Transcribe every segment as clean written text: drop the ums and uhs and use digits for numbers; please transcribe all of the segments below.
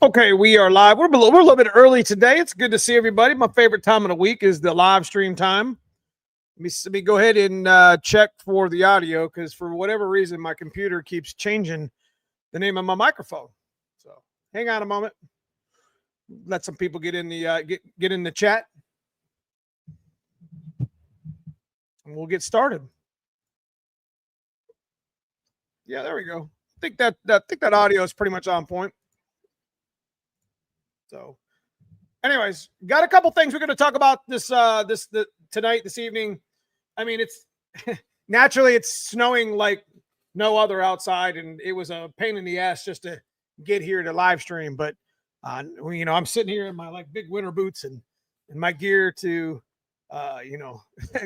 Okay, we are live. We're a little bit early today. It's good to see everybody. My favorite time of the week is the live stream time. Let me go ahead and check for the audio because for whatever reason, my computer keeps changing the name of my microphone. So hang on a moment. Let some people get in the get in the chat, and we'll get started. Yeah, there we go. I think that audio is pretty much on point. So, anyways, got a couple things we're going to talk about tonight, this evening. I mean, it's naturally it's snowing like no other outside, and it was a pain in the ass just to get here to live stream. But I'm sitting here in my like big winter boots and my gear to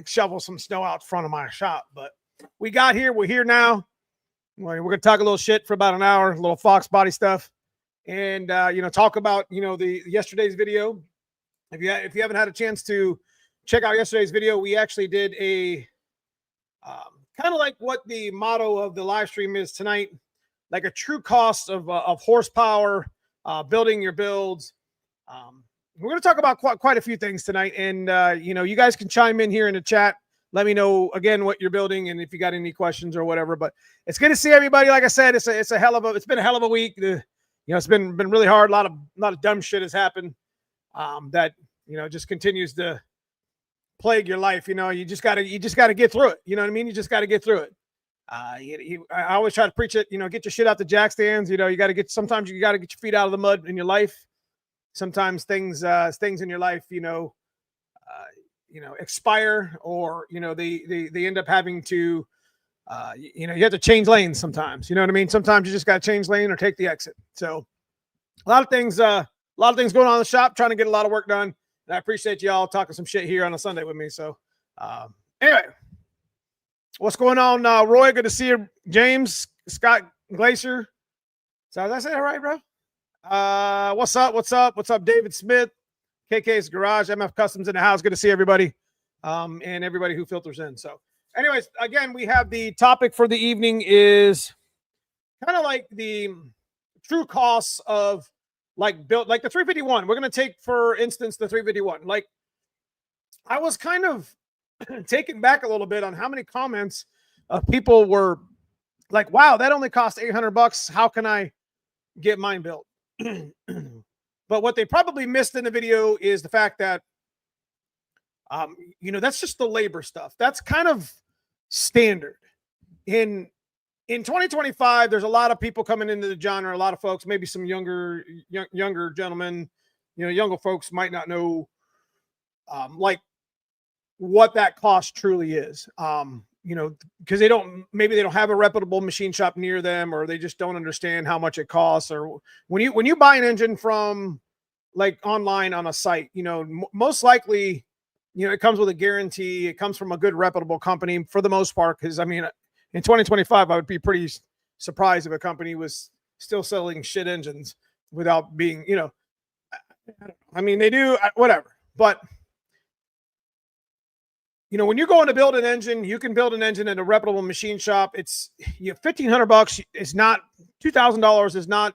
shovel some snow out front of my shop. But we got here. We're here now. We're going to talk a little shit for about an hour, a little foxbody stuff. And talk about the yesterday's video. If you haven't had a chance to check out yesterday's video, we actually did a kind of like what the motto of the live stream is tonight, like a true cost of horsepower, building your builds. We're going to talk about quite a few things tonight, and you guys can chime in here in the chat. Let me know again what you're building and if you got any questions or whatever. But it's good to see everybody. Like I said, it's been a hell of a week. It's been really hard. A lot of dumb shit has happened that just continues to plague your life. You just gotta get through it. You know what I mean? You just gotta get through it. I always try to preach it. Get your shit out the jack stands. Sometimes you gotta get your feet out of the mud in your life. Sometimes things in your life expire, or they end up having to. You have to change lanes sometimes. You know what I mean? Sometimes you just got to change lane or take the exit. So a lot of things going on in the shop, trying to get a lot of work done. And I appreciate y'all talking some shit here on a Sunday with me. So anyway, what's going on, Roy? Good to see you. James, Scott Glacier. So did I say that right, bro? What's up, David Smith, KK's Garage, MF Customs in the house. Good to see everybody, and everybody who filters in. So anyways, again, we have the topic for the evening is kind of like the true costs of like built like the 351. We're going to take, for instance, the 351. Like, I was kind of taken back a little bit on how many comments of people were like, wow, that only cost $800. How can I get mine built? But what they probably missed in the video is the fact that that's just the labor stuff. That's kind of standard in 2025. There's a lot of people coming into the genre, a lot of folks, maybe some younger gentlemen, younger folks might not know like what that cost truly is, because they don't have a reputable machine shop near them, or they just don't understand how much it costs. Or when you buy an engine from like online on a site, most likely it comes with a guarantee. It comes from a good reputable company for the most part. Because I mean, in 2025, I would be pretty surprised if a company was still selling shit engines without being, I mean, they do whatever. But when you're going to build an engine, you can build an engine at a reputable machine shop. It's $1,500 is not $2,000 is not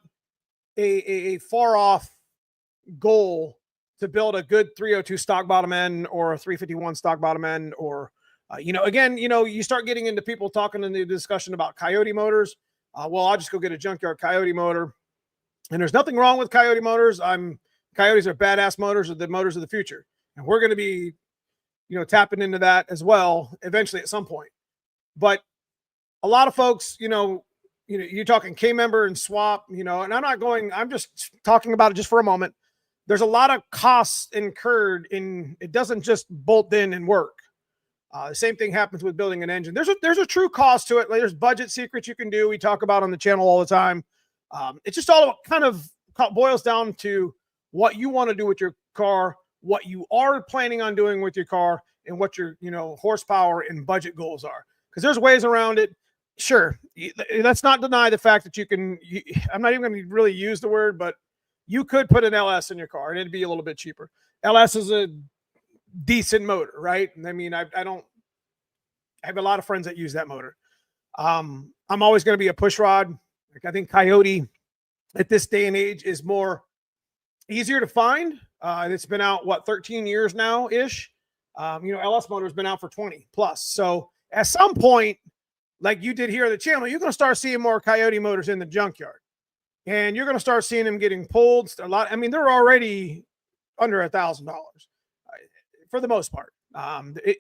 a far off goal to build a good 302 stock bottom end or a 351 stock bottom end, or you start getting into people talking in the discussion about Coyote motors. Well, I'll just go get a junkyard Coyote motor, and there's nothing wrong with Coyote motors. Coyotes are badass motors, are the motors of the future, and we're going to be tapping into that as well eventually at some point. But a lot of folks, you're talking K-member and swap, and I'm just talking about it just for a moment. There's a lot of costs incurred it doesn't just bolt in and work. The same thing happens with building an engine. There's a true cost to it. Like, there's budget secrets you can do. We talk about on the channel all the time. It's just all kind of boils down to what you want to do with your car, what you are planning on doing with your car, and what your horsepower and budget goals are. Because there's ways around it. Sure, let's not deny the fact that I'm not even going to really use the word, but you could put an LS in your car and it'd be a little bit cheaper. LS is a decent motor, right? I mean, I have a lot of friends that use that motor. I'm always going to be a push rod. Like, I think Coyote at this day and age is more easier to find. It's been out, what, 13 years now ish. You know, LS motor has been out for 20 plus. So at some point, like you did here on the channel, you're going to start seeing more Coyote motors in the junkyard, and you're going to start seeing them getting pulled a lot. I mean, they're already under $1,000 for the most part.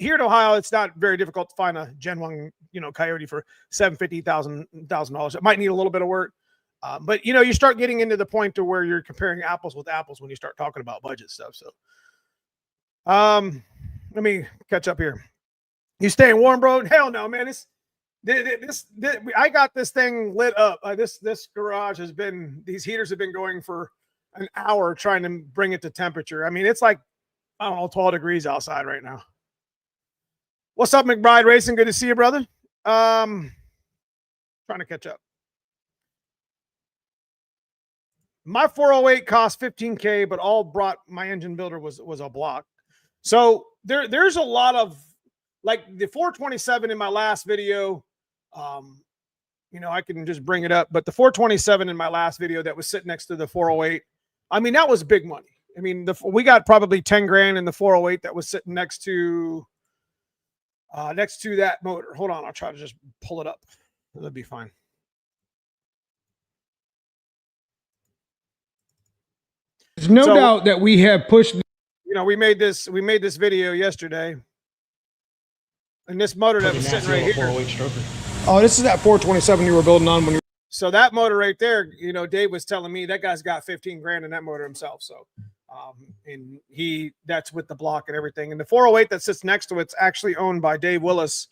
Here in Ohio, it's not very difficult to find a Gen 1, you know, Coyote for $750,000. It might need a little bit of work. But you know, you start getting into the point to where you're comparing apples with apples when you start talking about budget stuff. So, let me catch up here. You staying warm, bro? Hell no, man. I got this thing lit up. This garage has been, these heaters have been going for an hour trying to bring it to temperature. I mean, it's like, I don't know, 12 degrees outside right now. What's up, McBride Racing? Good to see you, brother. Trying to catch up. My 408 cost $15K, but all brought my engine builder was a block. So there's a lot of, like the 427 in my last video. You know, I can just bring it up, but the 427 in my last video that was sitting next to the 408, I mean, that was big money. I mean, we got probably 10 grand in the 408 that was sitting next to that motor. Hold on, I'll try to just pull it up. That'll be fine. There's no doubt that we have pushed. You know, we made this video yesterday, and this motor that was sitting right here. Oh, this is that 427 you were building on when you. So that motor right there, you know, Dave was telling me that guy's got 15 grand in that motor himself. So, and that's with the block and everything. And the 408 that sits next to it's actually owned by Dave Willis.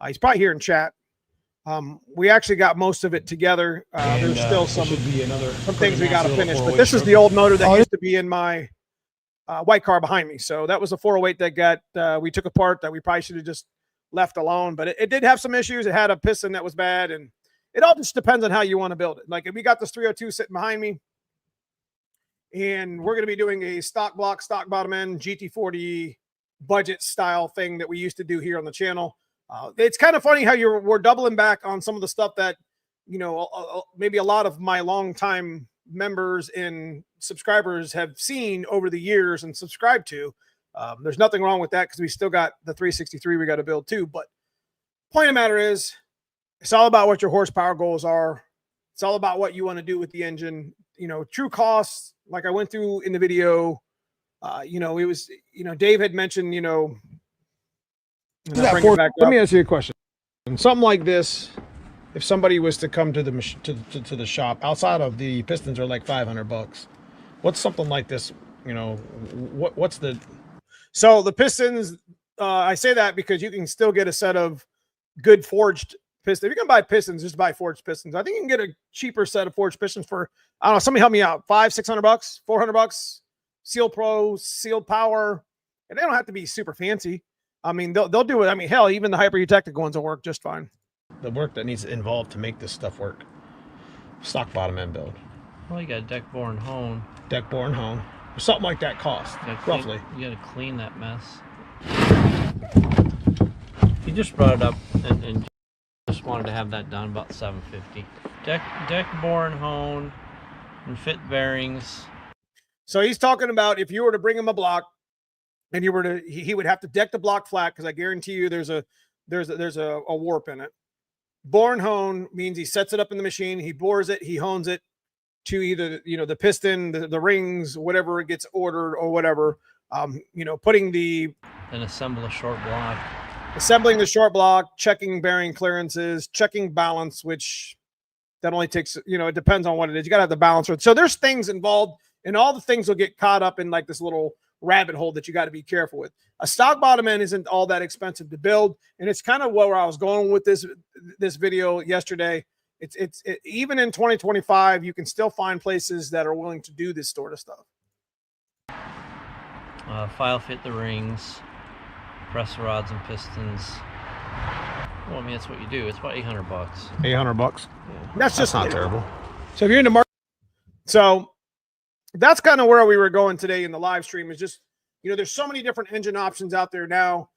He's probably here in chat. We actually got most of it together. There's still some things we got to finish, but this is the old motor that used to be in my white car behind me. So that was a 408 that got, we took apart, that we probably should have just left alone, but it did have some issues. It had a piston that was bad, and it all just depends on how you want to build it. Like, if we got this 302 sitting behind me, and we're going to be doing a stock block, stock bottom end GT40 budget style thing that we used to do here on the channel. It's kind of funny how we're doubling back on some of the stuff that, you know, maybe a lot of my longtime members and subscribers have seen over the years and subscribed to. There's nothing wrong with that, because we still got the 363 we got to build too. But point of the matter is, it's all about what your horsepower goals are. It's all about what you want to do with the engine. You know, true costs, like I went through in the video, you know, it was, you know, Dave had mentioned, you know, let me ask you a question. Something like this, if somebody was to come to the shop, outside of the pistons are like $500. What's something like this? You know, what's the? So the pistons, I say that because you can still get a set of good forged pistons. If you're gonna buy pistons, just buy forged pistons. I think you can get a cheaper set of forged pistons for, I don't know, somebody help me out, $500-600, $400. Seal Pro, Seal Power, and they don't have to be super fancy. I mean, they'll do it. I mean, hell, even the hyper eutectic ones will work just fine. The work that needs involved to make this stuff work. Stock bottom end build. Well, you got a deck bore and hone. Deck bore and hone. Something like that cost, roughly. You got to clean that mess. He just brought it up and just wanted to have that done, about $750. Deck bore and hone and fit bearings. So he's talking about if you were to bring him a block, and you were to, he would have to deck the block flat, because I guarantee you there's a warp in it. Bore and hone means he sets it up in the machine, he bores it, he hones it to either, you know, the piston, the rings, whatever it gets ordered or whatever. You know, and assemble a short block. Assembling the short block, checking bearing clearances, checking balance, which that only takes, you know, it depends on what it is. You got to have the balancer. So there's things involved, and all the things will get caught up in like this little rabbit hole that you got to be careful with. A stock bottom end isn't all that expensive to build, and it's kind of where I was going with this video yesterday. It's even in 2025, you can still find places that are willing to do this sort of stuff. File fit the rings, press the rods and pistons. Well, I mean, that's what you do. It's about $800. $800. Yeah. That's just not terrible. So if you're in the market, so that's kind of where we were going today in the live stream, is just, you know, there's so many different engine options out there now.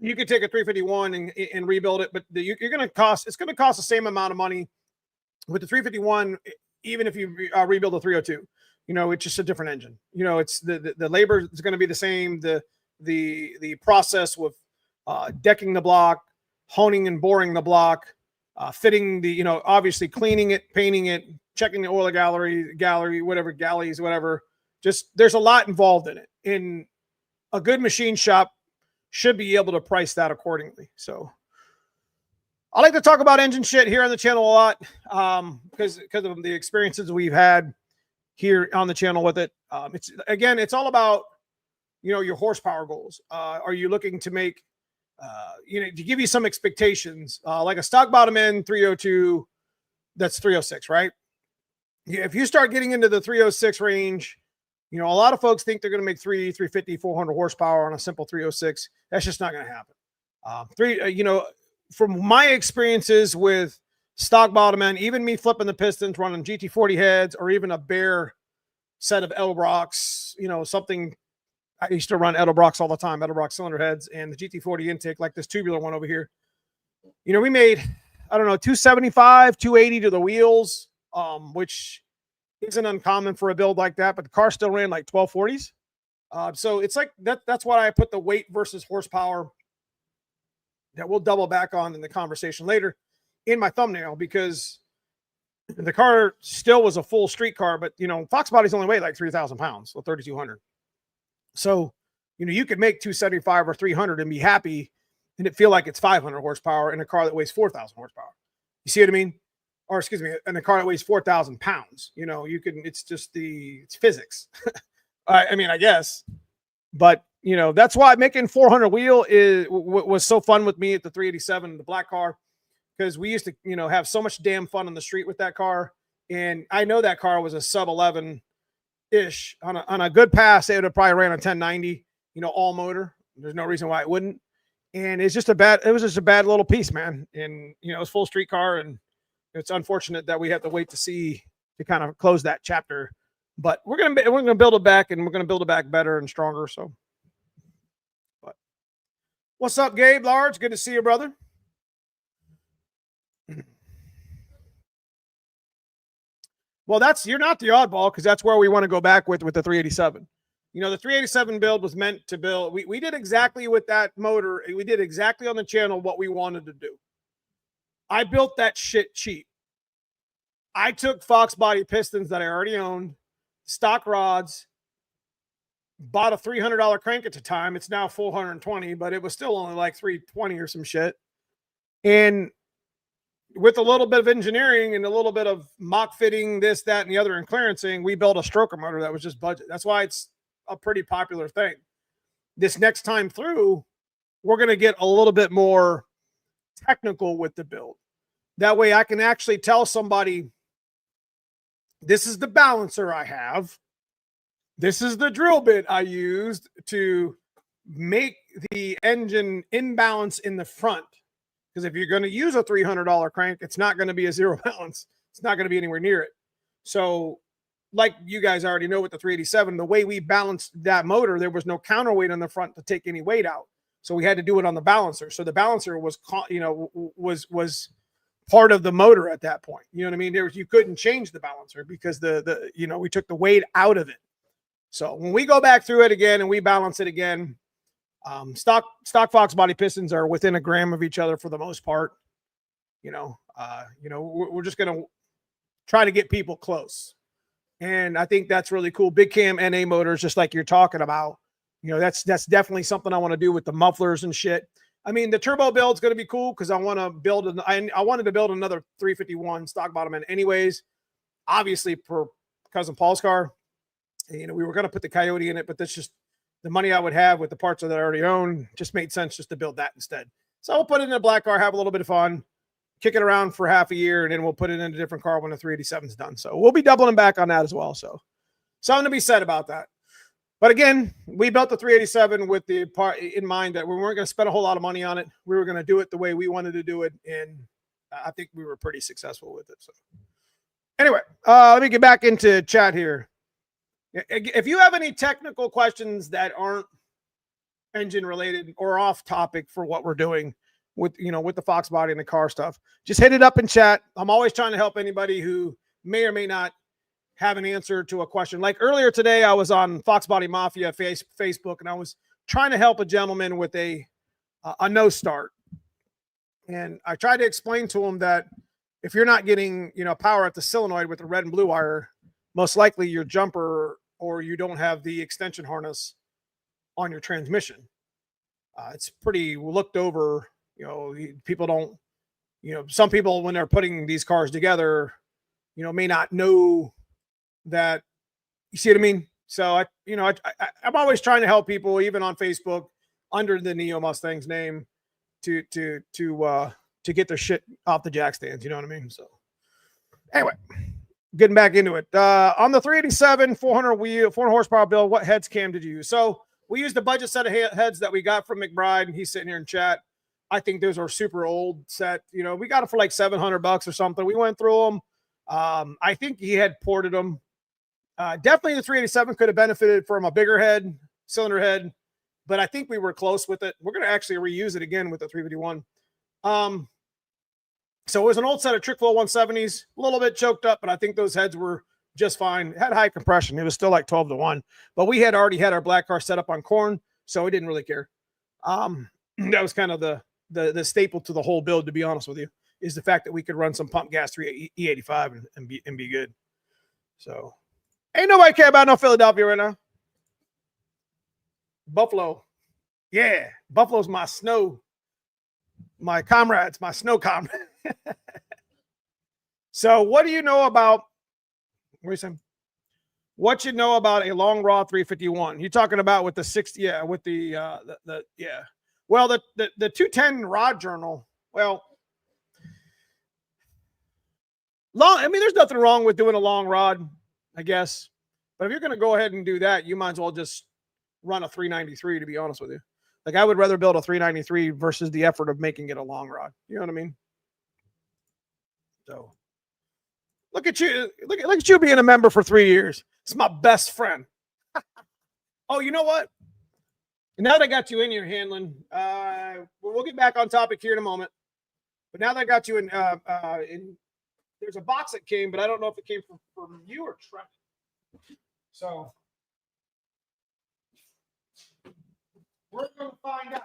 You could take a 351 and rebuild it, but it's going to cost the same amount of money with the 351, even if you rebuild a 302. You know, it's just a different engine. You know, it's the labor is going to be the same. The process with decking the block, honing and boring the block, fitting the, you know, obviously cleaning it, painting it, checking the oil galleys, whatever. Just there's a lot involved in it. In a good machine shop should be able to price that accordingly. So I like to talk about engine shit here on the channel a lot because of the experiences we've had here on the channel with it. It's all about, you know, your horsepower goals. Are you looking to make, you know, to give you some expectations, like a stock bottom end 302, that's 306, right? If you start getting into the 306 range, you know, a lot of folks think they're going to make 350, 400 horsepower on a simple 306. That's just not going to happen. You know, from my experiences with stock bottom end, even me flipping the pistons, running GT40 heads, or even a bare set of Edelbrocks, you know, something I used to run Edelbrocks all the time, Edelbrock cylinder heads, and the GT40 intake, like this tubular one over here. You know, we made, I don't know, 275, 280 to the wheels, which isn't uncommon for a build like that, but the car still ran like 1240s. So it's like that's why I put the weight versus horsepower that we'll double back on in the conversation later in my thumbnail, because the car still was a full street car, but you know, foxbodies only weigh like 3,000 pounds, so 3,200. So, you know, you could make 275 or 300 and be happy and it feel like it's 500 horsepower in a car that weighs 4,000 horsepower. You see what I mean? Or excuse me, in a car that weighs 4,000 pounds, you know, you can, it's just it's physics. I mean, I guess, but you know, that's why making 400 wheel was so fun with me at the 387, the black car, because we used to, you know, have so much damn fun on the street with that car. And I know that car was a sub 11 ish on a good pass. It would have probably ran a 1090, you know, all motor. There's no reason why it wouldn't. And it was just a bad little piece, man. And, you know, it's full street car, and it's unfortunate that we have to wait to kind of close that chapter, but we're going to build it back, and we're going to build it back better and stronger. So, but what's up, Gabe Large? Good to see you, brother. Well, you're not the oddball, because that's where we want to go back with the 387. You know, the 387 build was meant to build. We did exactly with that motor. We did exactly on the channel what we wanted to do. I built that shit cheap. I took foxbody pistons that I already owned, stock rods, bought a $300 crank at the time. It's now $420, but it was still only like $320 or some shit. And with a little bit of engineering and a little bit of mock fitting, this, that, and the other, and clearancing, we built a stroker motor that was just budget. That's why it's a pretty popular thing. This next time through, we're going to get a little bit more technical with the build. That way I can actually tell somebody, this is the balancer I have. This is the drill bit I used to make the engine imbalance in the front. Because if you're going to use a $300 crank, it's not going to be a zero balance. It's not going to be anywhere near it. So like you guys already know with the 387, the way we balanced that motor, there was no counterweight on the front to take any weight out. So we had to do it on the balancer. So the balancer was, you know, was part of the motor at that point. You know what I mean? You couldn't change the balancer because you know, we took the weight out of it. So when we go back through it again and we balance it again, stock foxbody pistons are within a gram of each other for the most part. You know, we're just going to try to get people close. And I think that's really cool. Big cam NA motors, just like you're talking about, you know, that's definitely something I want to do with the mufflers and shit. I mean, the turbo build's going to be cool because I want to build I wanted to build another 351 stock bottom end anyways, obviously for cousin Paul's car. And, you know, we were going to put the Coyote in it, but that's just the money I would have with the parts that I already own. Just made sense just to build that instead. So I'll put it in a black car, have a little bit of fun, kick it around for half a year, and then we'll put it in a different car when the 387 is done. So we'll be doubling back on that as well. So something to be said about that. But again, we built the 387 with the part in mind that we weren't going to spend a whole lot of money on it. We were going to do it the way we wanted to do it. And I think we were pretty successful with it. So anyway, let me get back into chat here. If you have any technical questions that aren't engine related or off topic for what we're doing with, you know, with the fox body and the car stuff, just hit it up in chat. I'm always trying to help anybody who may or may not have an answer to a question. Like earlier today, I was on Foxbody Mafia Facebook, and I was trying to help a gentleman with a no start. And I tried to explain to him that if you're not getting, power at the solenoid with the red and blue wire, most likely your jumper or you don't have the extension harness on your transmission. It's pretty looked over. People don't, some people when they're putting these cars together, may not know that. You see what I mean? So I'm always trying to help people, even on Facebook, under the Neo Mustangs name, to get their shit off the jack stands. You know what I mean? So anyway, getting back into it. On the 387 400 horsepower build, what heads cam did you use? So we used a budget set of heads that we got from McBride, and he's sitting here in chat. I think those are super old set. We got it for like $700 or something. We went through them. I think he had ported them. Definitely the 387 could have benefited from a bigger head, cylinder head, but I think we were close with it. We're going to actually reuse it again with the 351. So it was an old set of Trick-Flow 170s, a little bit choked up, but I think those heads were just fine. It had high compression. It was still like 12-1, but we had already had our black car set up on corn, so we didn't really care. That was kind of the staple to the whole build, to be honest with you, is the fact that we could run some pump gas 3 E85 and be good. So ain't nobody care about no Philadelphia right now. Buffalo. Yeah, Buffalo's my comrades, my snow comrade. So what do you know about, what you know about a long raw 351? You talking about with the 60, yeah, with the yeah. Well, the 210 rod journal, well, there's nothing wrong with doing a long rod, I guess. But if you're going to go ahead and do that, you might as well just run a 393, to be honest with you. Like, I would rather build a 393 versus the effort of making it a long rod. You know what I mean? So look at you. Look at you being a member for 3 years. It's my best friend. Oh, you know what? Now that I got you in here handling, we'll get back on topic here in a moment. But now that I got you in there's a box that came, but I don't know if it came from you or Trent. So we're going to find out.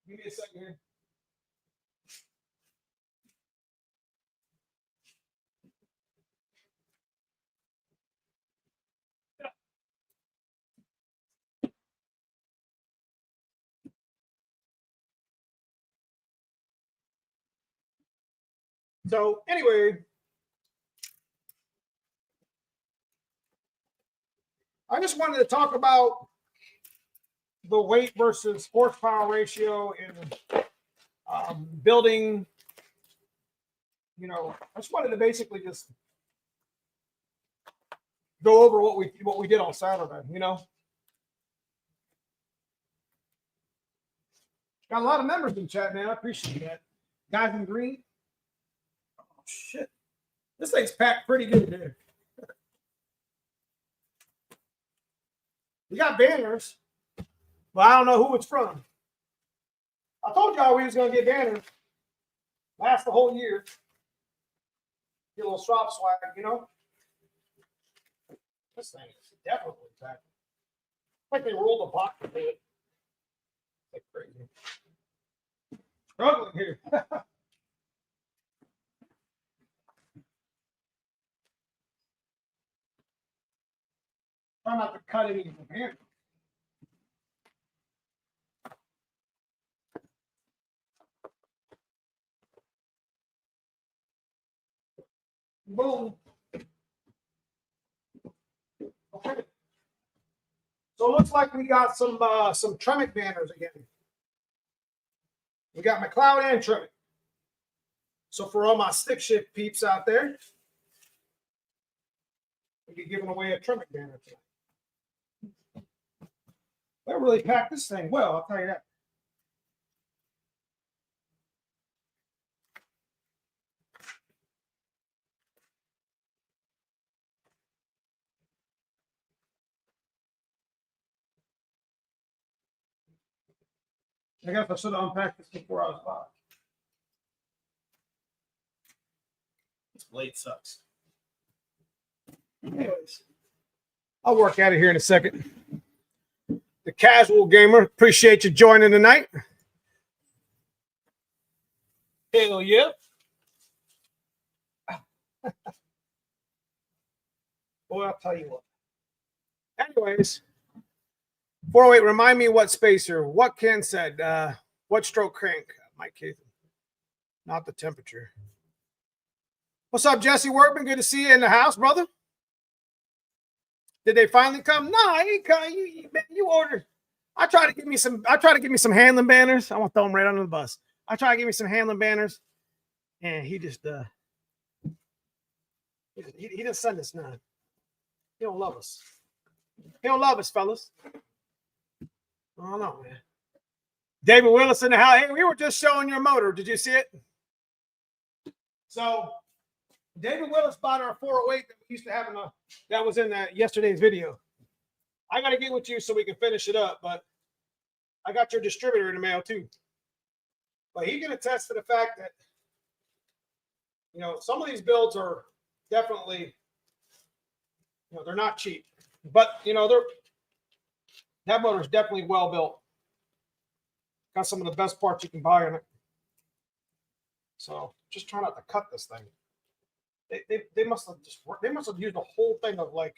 Give me a second here. So anyway, I just wanted to talk about the weight versus horsepower ratio in building. I just wanted to basically just go over what we did on Saturday. Got a lot of members in chat, man. I appreciate that. Guys in green. Oh shit, this thing's packed pretty good, dude. We got banners, but I don't know who it's from. I told y'all we was gonna get banners. Last the whole year. Get a little swap swag, This thing is definitely packed. Like they rolled a box with it. Like crazy. Struggling here. Try not to cut any of the hand. Boom. Okay. So it looks like we got some Tremec banners again. We got McLeod and Tremec. So for all my stick shift peeps out there, we'll be giving away a Tremec banner tonight. They really packed this thing well, I'll tell you that. I guess I should have unpacked this before I was by. This blade sucks. Anyways, I'll work out of here in a second. The casual gamer, appreciate you joining tonight. Hell yeah. Boy, I'll tell you what. Anyways, 408, remind me what spacer, what Ken said, what stroke crank, Mike Cathan, not the temperature. What's up, Jesse Workman? Good to see you in the house, brother. Did they finally come? No, you ordered. I try to give me some handling banners. I want to throw them right under the bus. I try to give me some handling banners, and he just he didn't send us none. He don't love us. He don't love us, fellas. I don't know, man. David Willis in the house. Hey, we were just showing your motor. Did you see it? So David Willis bought our 408 that we used to have that was in that yesterday's video. I got to get with you so we can finish it up, but I got your distributor in the mail too. But he can attest to the fact that, some of these builds are definitely, they're not cheap, but that motor is definitely well built. Got some of the best parts you can buy on it. So just try not to cut this thing. They must have used a whole thing of like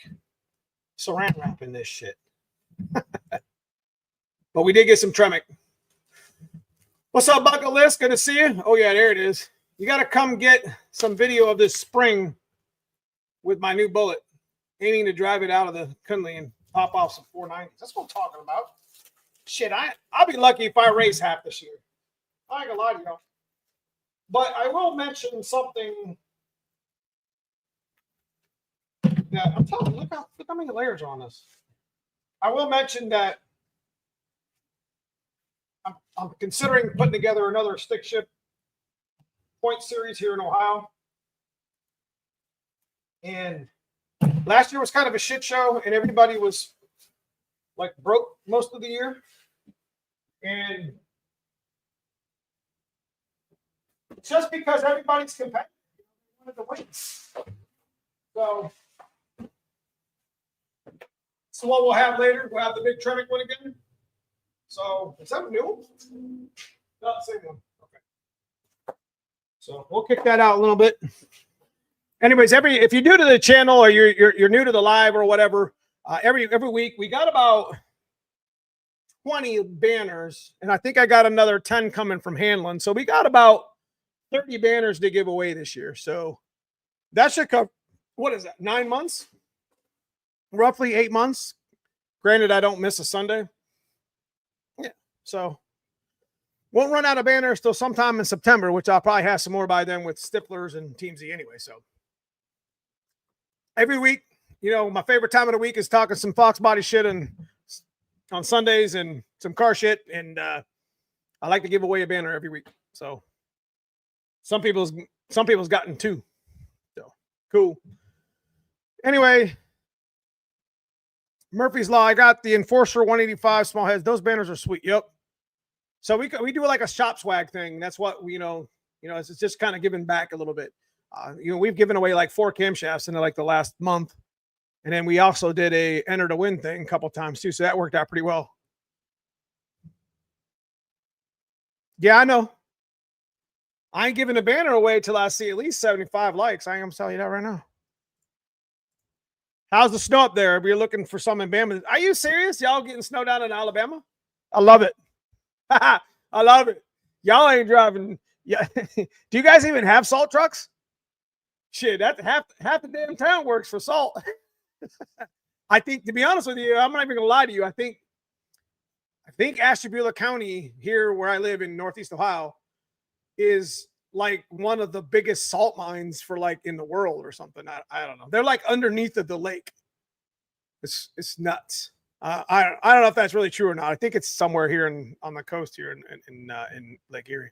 saran wrap in this shit. But we did get some Tremec. What's up, Bucket List? Good to see you. Oh yeah, there it is. You got to come get some video of this spring with my new bullet, aiming to drive it out of the Kunle and pop off some 490s. That's what I'm talking about. Shit, I'll be lucky if I race half this year. I ain't gonna lie to y'all. But I will mention something that I'm telling you, look how many layers are on this. I will mention that I'm considering putting together another stick shift point series here in Ohio. And last year was kind of a shit show, and everybody was like broke most of the year. And it's just because everybody's competitive. They wanted to win. So what we'll have later, we'll have the big Tremec one again. So is that new? No, same one. Okay. So we'll kick that out a little bit. Anyways, if you're new to the channel or you're new to the live or whatever, every week we got about 20 banners, and I think I got another 10 coming from Hanlon. So we got about 30 banners to give away this year. So that should cover, what is that, 9 months? Roughly 8 months. Granted, I don't miss a Sunday. Yeah. So won't run out of banners till sometime in September, which I'll probably have some more by then with Stiflers and Team Z anyway. So every week, my favorite time of the week is talking some foxbody shit and on Sundays and some car shit. And I like to give away a banner every week. So some people's gotten 2. So cool. Anyway, Murphy's Law. I got the Enforcer 185 small heads. Those banners are sweet. Yep. So we do like a shop swag thing. That's what it's just kind of giving back a little bit. We've given away like 4 camshafts in like the last month. And then we also did a enter to win thing a couple times too. So that worked out pretty well. Yeah, I know. I ain't giving a banner away till I see at least 75 likes. I am telling you that right now. How's the snow up there? If you're looking for some in Bama. Are you serious? Y'all getting snow down in Alabama? I love it. I love it. Y'all ain't driving. Yeah. Do you guys even have salt trucks? Shit, that half the damn town works for salt. I think, to be honest with you, I'm not even gonna lie to you. I think Ashtabula County here, where I live in Northeast Ohio, is like one of the biggest salt mines for like in the world or something. I don't know. They're like underneath of the lake. It's nuts. I don't know if that's really true or not. I think it's somewhere here on the coast here in Lake Erie.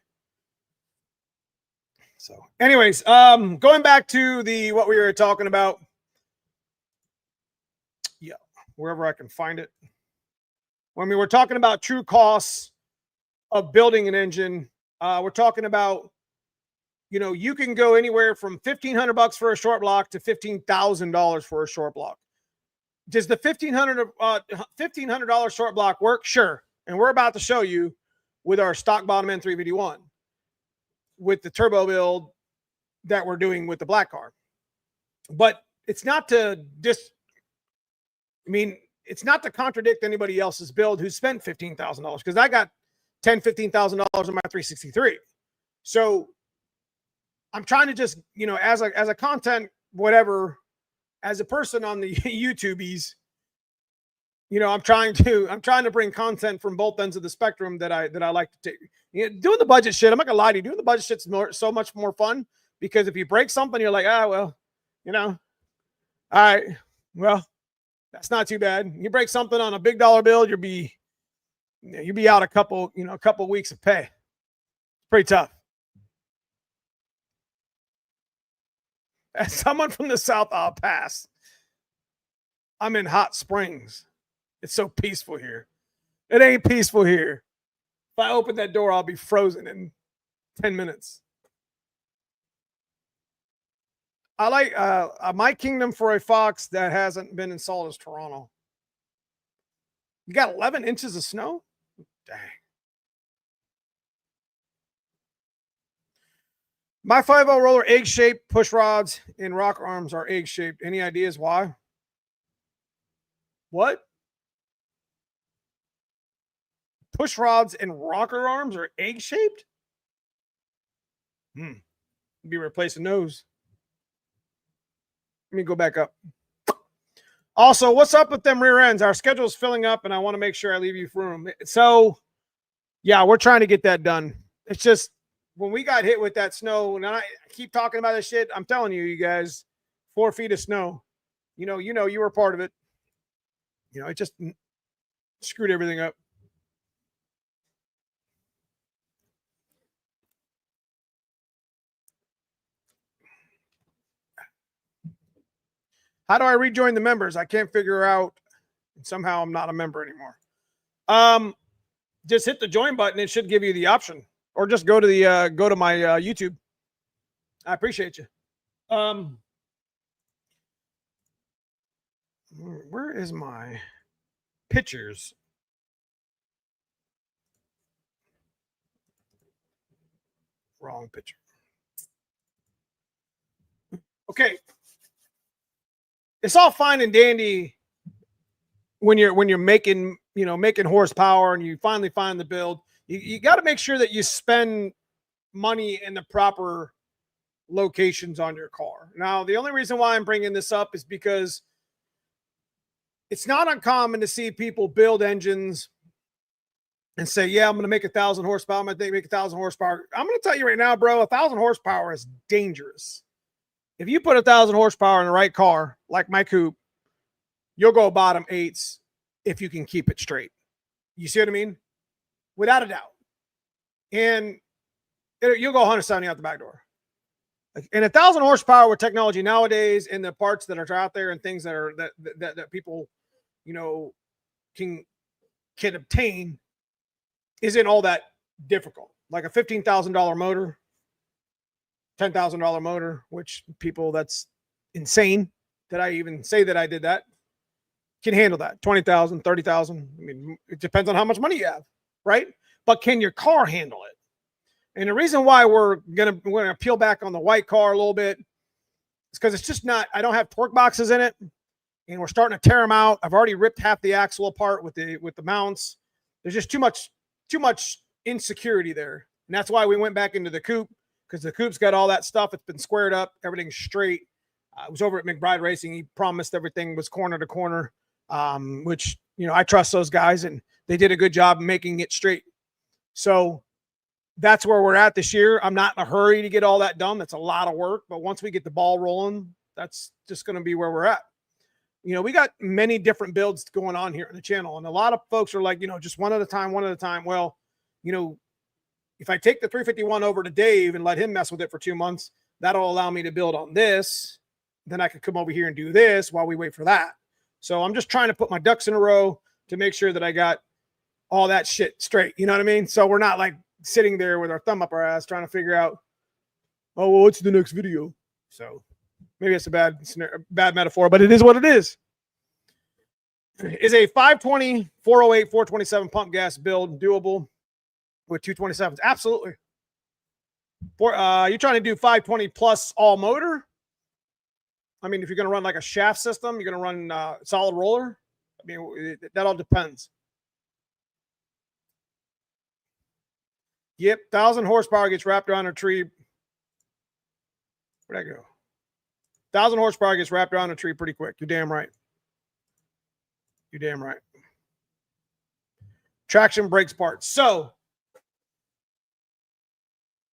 So, anyways, going back to what we were talking about. Yeah, wherever I can find it. When we were talking about true costs of building an engine, we're talking about you know, you can go anywhere from $1,500 for a short block to $15,000 for a short block. Does the $1,500 short block work? Sure. And we're about to show you with our stock bottom end 351 with the turbo build that we're doing with the black car. But it's not to it's not to contradict anybody else's build who spent $15,000, because I got $10,000, $15,000 in my 363. So I'm trying to just, you know, as a content, whatever, as a person on the YouTubies, you know, I'm trying to bring content from both ends of the spectrum that I like to take. You know, doing the budget shit, I'm not gonna lie to you, doing the budget shit's so much more fun, because if you break something, you're like, well, you know, all right, well, that's not too bad. You break something on a big dollar bill, you'll be out a couple weeks of pay. Pretty tough. As someone from the South, I'll pass. I'm in Hot Springs. It's so peaceful here. It ain't peaceful here. If I open that door, I'll be frozen in 10 minutes. I like my kingdom for a fox that hasn't been installed is Toronto. You got 11 inches of snow? Dang. My 5.0 roller egg-shaped push rods and rocker arms are egg-shaped. Any ideas why? What? Push rods and rocker arms are egg-shaped? Be replacing those. Let me go back up. Also, what's up with them rear ends? Our schedule is filling up, and I want to make sure I leave you room. So, yeah, we're trying to get that done. It's just, when we got hit with that snow, and I keep talking about this shit, I'm telling you, you guys, 4 feet of snow. You know, you were part of it. You know, it just screwed everything up. How do I rejoin the members? I can't figure out. Somehow I'm not a member anymore. Just hit the join button. It should give you the option, or just go to my YouTube. I appreciate you. Where is my pictures? Wrong picture. Okay. It's all fine and dandy when you're making horsepower and you finally find the build. You got to make sure that you spend money in the proper locations on your car. Now, the only reason why I'm bringing this up is because it's not uncommon to see people build engines and say, yeah, I'm going to make 1,000 horsepower. I'm going to make 1,000 horsepower. I'm going to tell you right now, bro, 1,000 horsepower is dangerous. If you put 1,000 horsepower in the right car, like my coupe, you'll go bottom eights if you can keep it straight. You see what I mean? Without a doubt. And you'll go 170 out the back door. And 1,000 horsepower with technology nowadays, and the parts that are out there and things that are that people, you know, can obtain, isn't all that difficult. Like a $15,000 motor, $10,000 motor, which people, that's insane that I even say that I did that, can handle that. 20,000, 30,000. I mean, it depends on how much money you have, right? But can your car handle it? And the reason why we're gonna peel back on the white car a little bit is because it's just not, I don't have torque boxes in it, and we're starting to tear them out. I've already ripped half the axle apart with the mounts. There's just too much insecurity there. And that's why we went back into the coupe, because the coupe's got all that stuff. It's been squared up. Everything's straight. I was over at McBride Racing. He promised everything was corner to corner, which, you know, I trust those guys, and they did a good job making it straight. So that's where we're at this year. I'm not in a hurry to get all that done. That's a lot of work. But once we get the ball rolling, that's just going to be where we're at. You know, we got many different builds going on here on the channel. And a lot of folks are like, you know, just one at a time, one at a time. Well, you know, if I take the 351 over to Dave and let him mess with it for 2 months, that'll allow me to build on this. Then I could come over here and do this while we wait for that. So I'm just trying to put my ducks in a row to make sure that I got all that shit straight. You know what I mean? So we're not like sitting there with our thumb up our ass trying to figure out, oh, well, what's the next video? So maybe it's a bad metaphor, but it is what it is. Is a 520, 408, 427 pump gas build doable with 227s? Absolutely. You're trying to do 520 plus all motor? I mean, if you're going to run like a shaft system, you're going to run solid roller. I mean, that all depends. Yep, 1,000 horsepower gets wrapped around a tree. Where'd I go? 1,000 horsepower gets wrapped around a tree pretty quick. You're damn right. You're damn right. Traction brakes parts. So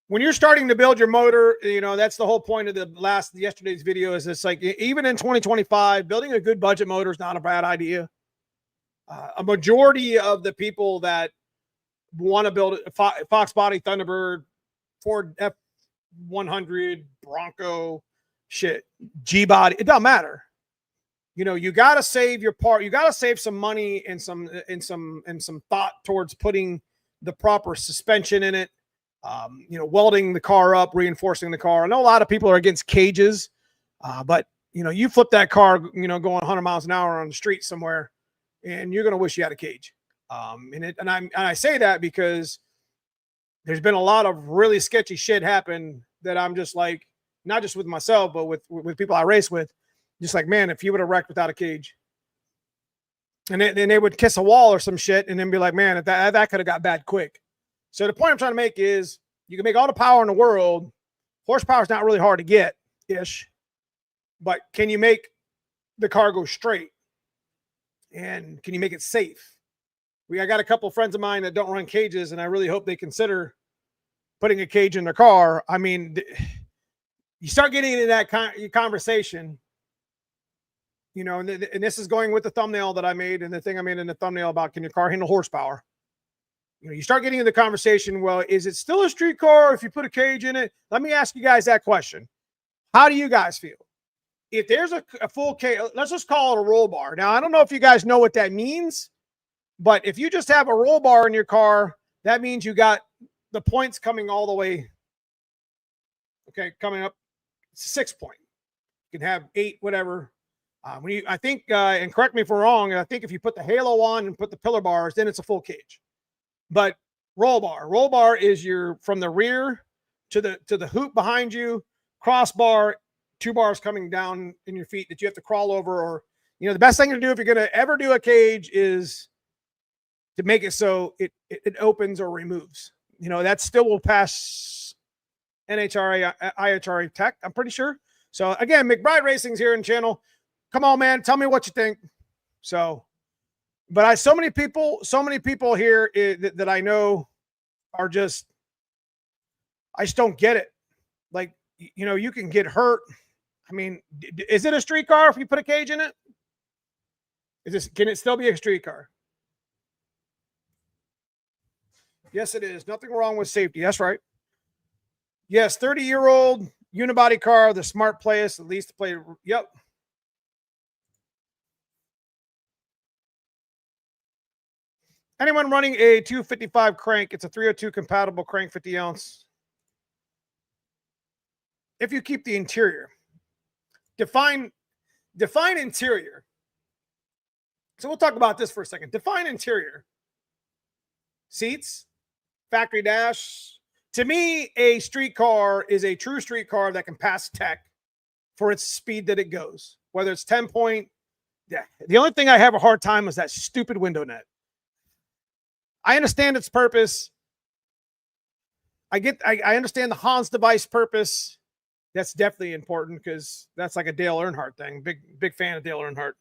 when you're starting to build your motor, you know, that's the whole point of yesterday's video is it's like, even in 2025, building a good budget motor is not a bad idea. A majority of the people that want to build a foxbody, Thunderbird, Ford F100, Bronco, shit, G-body, it doesn't matter. You know, you got to save your part. You got to save some money and some thought towards putting the proper suspension in it. You know, welding the car up, reinforcing the car. I know a lot of people are against cages, but you know, you flip that car, you know, going 100 miles an hour on the street somewhere, and you're going to wish you had a cage. And I say that because there's been a lot of really sketchy shit happen that I'm just like, not just with myself, but with people I race with. Just like, man, if you would have wrecked without a cage, and then they would kiss a wall or some shit, and then be like, man, that could have got bad quick. So the point I'm trying to make is, you can make all the power in the world. Horsepower is not really hard to get, ish, but can you make the car go straight? And can you make it safe? I got a couple friends of mine that don't run cages, and I really hope they consider putting a cage in their car. I mean, you start getting into that conversation. You know, and this is going with the thumbnail that I made and the thing I made in the thumbnail about, can your car handle horsepower? You know, you start getting into the conversation, well, is it still a street car if you put a cage in it? Let me ask you guys that question. How do you guys feel? If there's a full cage, let's just call it a roll bar. Now, I don't know if you guys know what that means, but if you just have a roll bar in your car, that means you got the points coming all the way. Okay, coming up 6 point. You can have 8, whatever. I think, and correct me if I'm wrong, I think if you put the halo on and put the pillar bars, then it's a full cage. But roll bar is your from the rear to the hoop behind you, crossbar, 2 bars coming down in your feet that you have to crawl over. Or, you know, the best thing to do if you're going to ever do a cage is to make it so it opens or removes. You know, that still will pass NHRA, IHRA tech, I'm pretty sure. So again, McBride Racing's here in the channel. Come on, man. Tell me what you think. So, but so many people here that I know are just, I just don't get it. Like, you know, you can get hurt. I mean, is it a street car if you put a cage in it? Can it still be a street car? Yes, it is. Nothing wrong with safety. That's right. Yes, 30-year-old unibody car, the smart players, at least to play. Yep. Anyone running a 255 crank, it's a 302 compatible crank, 50 ounce. If you keep the interior, define interior. So we'll talk about this for a second. Define interior. Seats, factory dash. To me, a street car is a true street car that can pass tech for its speed that it goes. Whether it's 10 point. Yeah. The only thing I have a hard time is that stupid window net. I understand its purpose. I understand the Hans device purpose. That's definitely important because that's like a Dale Earnhardt thing. Big fan of Dale Earnhardt.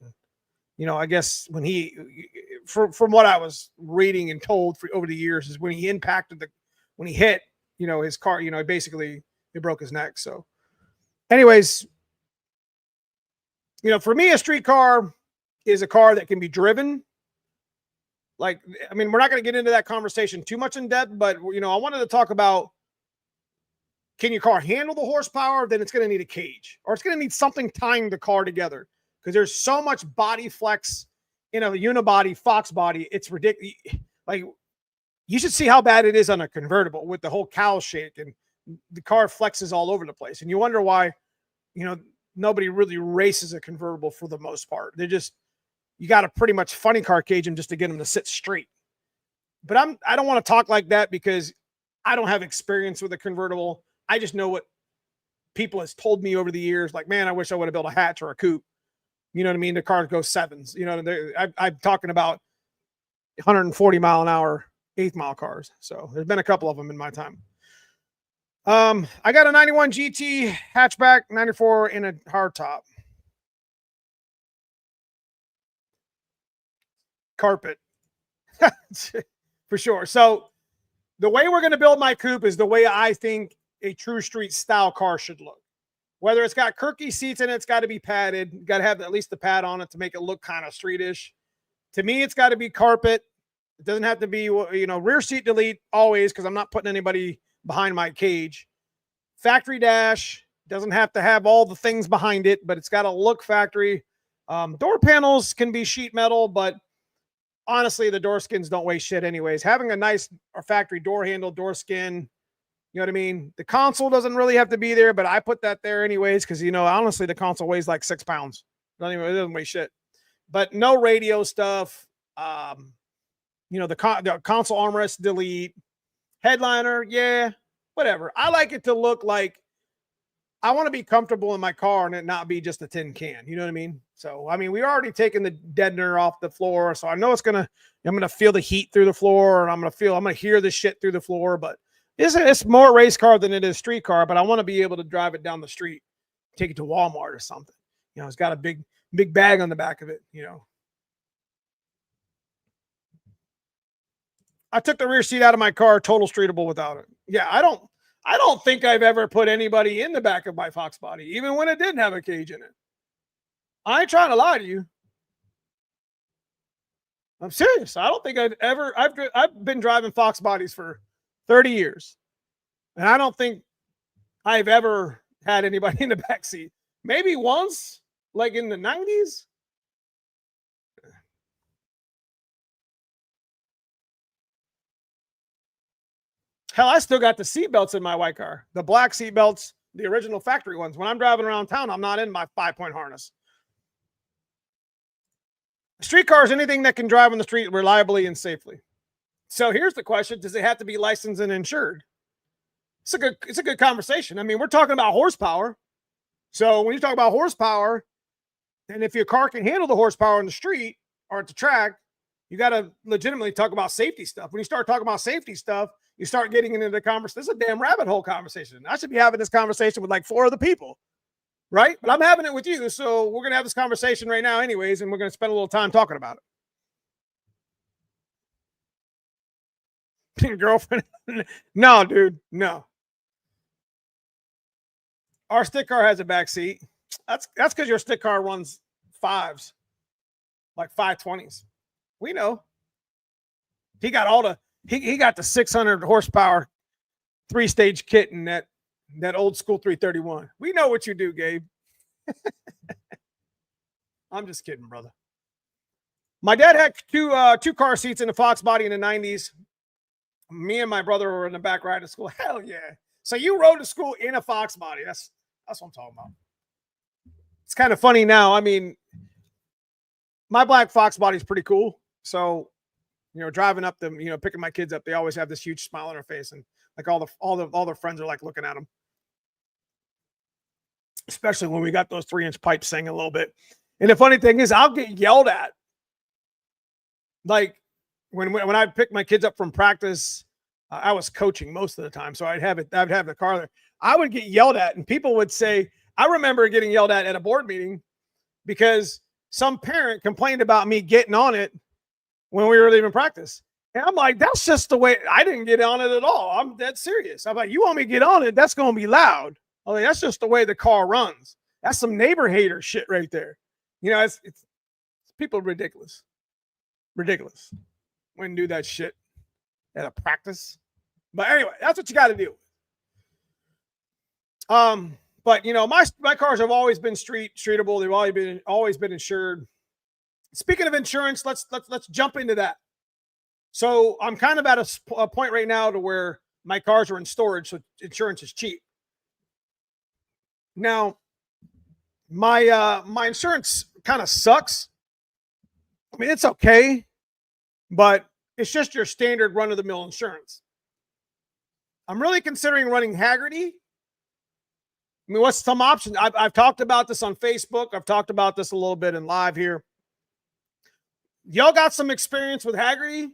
You know, I guess when from what I was reading and told over the years, is when he when he hit, you know, his car, you know, basically it broke his neck. So anyways, you know, for me, a street car is a car that can be driven. Like, I mean, we're not going to get into that conversation too much in depth, but, you know, I wanted to talk about, can your car handle the horsepower? Then it's going to need a cage, or it's going to need something tying the car together, because there's so much body flex in a unibody fox body. It's ridiculous. Like, you should see how bad it is on a convertible with the whole cowl shake and the car flexes all over the place. And you wonder why, nobody really races a convertible for the most part. You got to pretty much funny car cage them just to get them to sit straight. But I don't want to talk like that because I don't have experience with a convertible. I just know what people has told me over the years. Like, man, I wish I would have built a hatch or a coupe. You know what I mean? The cars go sevens. I'm talking about 140 mile an hour, 8th mile cars. So there's been a couple of them in my time. I got a 91 GT hatchback, 94 in a hardtop. Carpet. For sure. So the way we're going to build my coupe is the way I think a true street style car should look. Whether it's got Kirky seats in it, it's got to be padded. You got to have at least the pad on it to make it look kind of streetish. To me, it's got to be carpet. It doesn't have to be, rear seat delete always, because I'm not putting anybody behind my cage. Factory dash doesn't have to have all the things behind it, but it's got to look factory. Door panels can be sheet metal, but honestly, the door skins don't weigh shit anyways. Having a nice factory door handle, door skin, you know what I mean? The console doesn't really have to be there, but I put that there anyways because, honestly, the console weighs like 6 pounds. It doesn't weigh shit. But no radio stuff. The console armrest delete. Headliner, yeah, whatever. I like it to look like I want to be comfortable in my car and it not be just a tin can. You know what I mean? So, we already taken the deadener off the floor. So I know I'm going to feel the heat through the floor and I'm going to hear the shit through the floor, but it's more race car than it is street car, but I want to be able to drive it down the street, take it to Walmart or something. It's got a big bag on the back of it, I took the rear seat out of my car, total streetable without it. Yeah, I don't think I've ever put anybody in the back of my foxbody, even when it didn't have a cage in it. I ain't trying to lie to you. I'm serious. I don't think I've been driving fox bodies for 30 years. And I don't think I've ever had anybody in the back seat. Maybe once, like in the 90s. Hell, I still got the seatbelts in my white car. The black seatbelts, the original factory ones. When I'm driving around town, I'm not in my 5-point harness. Street car is anything that can drive on the street reliably and safely. So here's the question. Does it have to be licensed and insured? It's a good conversation. We're talking about horsepower. So when you talk about horsepower, and if your car can handle the horsepower on the street or at the track, you got to legitimately talk about safety stuff. When you start talking about safety stuff, you start getting into the conversation. This is a damn rabbit hole conversation. I should be having this conversation with like 4 other people, right? But I'm having it with you. So we're going to have this conversation right now anyways, and we're going to spend a little time talking about it. Your girlfriend? No, dude, no. Our stick car has a back seat. That's because your stick car runs 5s, like 520s. We know. He got he got the 600 horsepower 3-stage kit in that old school 331. We know what you do, Gabe. I'm just kidding, brother. My dad had two car seats in the fox body in the 90s. Me and my brother were in the back riding to school. Hell yeah. So you rode to school in a fox body. That's what I'm talking about. It's kind of funny now. My black fox body is pretty cool. So, driving up them, picking my kids up, they always have this huge smile on their face, and like all their friends are like looking at them. Especially when we got those 3-inch pipes singing a little bit. And the funny thing is, I'll get yelled at. Like when I pick my kids up from practice, I was coaching most of the time, so I'd have the car there. I would get yelled at, and people would say, I remember getting yelled at a board meeting because some parent complained about me getting on it when we were leaving practice. And I'm like, that's just the way. I didn't get on it at all. I'm dead serious. I'm like, you want me to get on it? That's going to be loud. I'm like, that's just the way the car runs. That's some neighbor hater shit right there. It's people ridiculous. Ridiculous. Wouldn't do that shit at a practice. But anyway, that's what you got to do. But my cars have always been streetable. They've always been insured. Speaking of insurance, let's jump into that. So I'm kind of at a point right now to where my cars are in storage, so insurance is cheap. Now, my insurance kind of sucks. I mean, it's okay, but it's just your standard run-of-the-mill insurance. I'm really considering running Haggerty. I mean, what's some options? I've talked about this on Facebook. I've talked about this a little bit in live here. Y'all got some experience with Haggerty?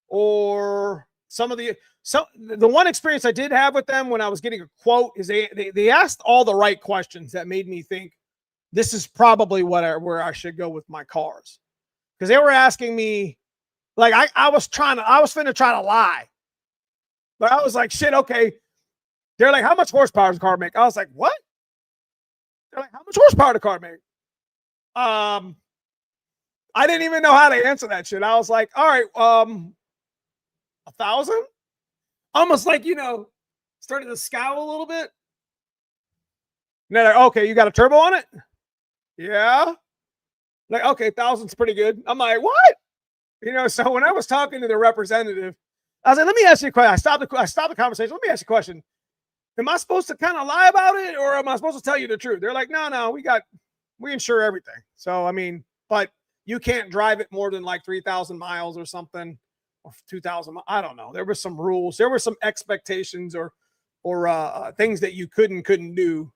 Or the one experience I did have with them when I was getting a quote is they asked all the right questions that made me think this is probably where I should go with my cars. Because they were asking me, like, I was finna try to lie. But I was like, shit, okay. They're like, how much horsepower does the car make? I was like, what? They're like, how much horsepower does the car make? I didn't even know how to answer that shit. I was like, all right, 1,000? Almost like, started to scowl a little bit. And they're like, okay, you got a turbo on it? Yeah. Like, okay, 1,000's pretty good. I'm like, what? So when I was talking to the representative, I was like, let me ask you a question. I stopped the conversation. Let me ask you a question. Am I supposed to kind of lie about it, or am I supposed to tell you the truth? They're like, no, we insure everything. So, I mean, but you can't drive it more than like 3,000 miles or something, or 2,000. I don't know. There were some rules. There were some expectations or things that you couldn't do,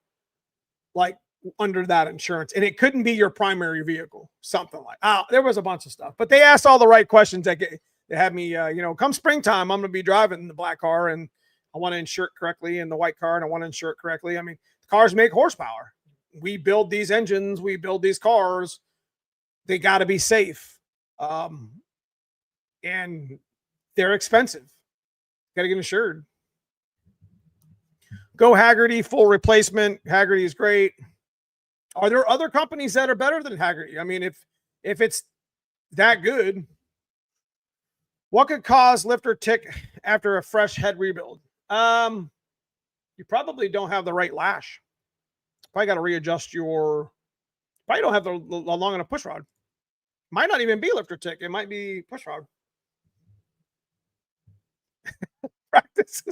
like under that insurance, and it couldn't be your primary vehicle. Something like there was a bunch of stuff, but they asked all the right questions that had me. Come springtime, I'm going to be driving the black car, and I want to insure it correctly, and the white car, and I want to insure it correctly. I mean, cars make horsepower. We build these engines. We build these cars. They got to be safe. And they're expensive. Got to get insured. Go Haggerty, full replacement. Haggerty is great. Are there other companies that are better than Haggerty? I mean, if it's that good, what could cause lifter tick after a fresh head rebuild? You probably don't have the right lash. Probably got to readjust probably don't have the long enough push rod. Might not even be lifter tick. It might be push rod. Practice.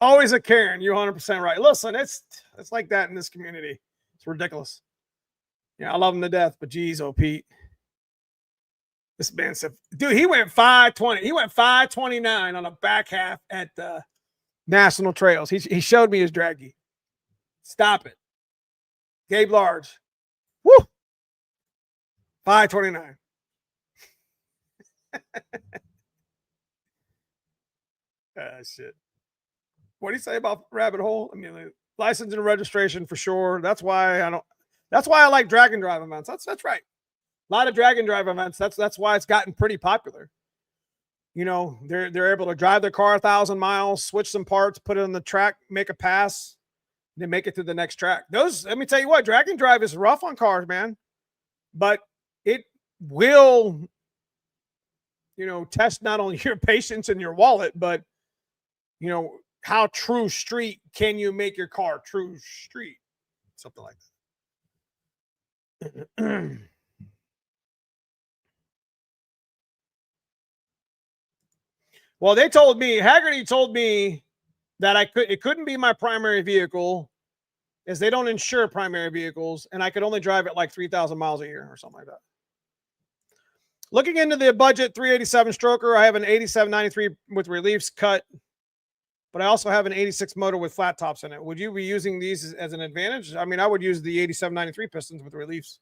Always a Karen. You're 100% right. Listen, it's like that in this community. It's ridiculous. Yeah, I love him to death, but geez, Pete. This man said, dude, he went 520. He went 529 on a back half at the National Trails. He showed me his draggy. Stop it. Gabe Large. Woo! 529. Shit. What do you say about Rabbit Hole? I mean, license and registration for sure. That's why I like drag and drive events. That's right. A lot of drag and drive events. That's why it's gotten pretty popular. They're able to drive their car 1,000 miles, switch some parts, put it on the track, make a pass, then make it to the next track. Let me tell you what, drag and drive is rough on cars, man. But it will, test not only your patience and your wallet, but, how true street can you make your car true street? Something like that. Well, Haggerty told me that it couldn't be my primary vehicle, as they don't insure primary vehicles, and I could only drive it like 3,000 miles a year or something like that. Looking into the budget 387 stroker, I have an 8793 with reliefs cut, but I also have an 86 motor with flat tops in it. Would you be using these as an advantage? I mean, I would use the 8793 pistons with reliefs.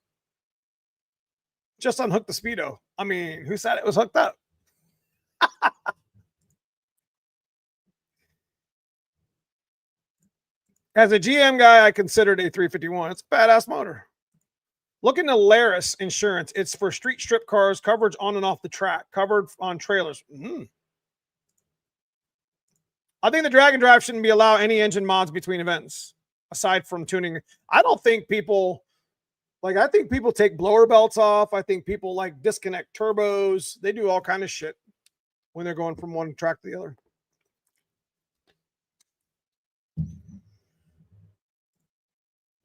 Just unhook the Speedo. I mean, who said it was hooked up? As a GM guy, I considered a 351. It's a badass motor. Look into Laris Insurance. It's for street strip cars, coverage on and off the track, covered on trailers. I think the drag and drive shouldn't be allowed any engine mods between events, aside from tuning. I think people take blower belts off. I think people disconnect turbos. They do all kind of shit when they're going from one track to the other.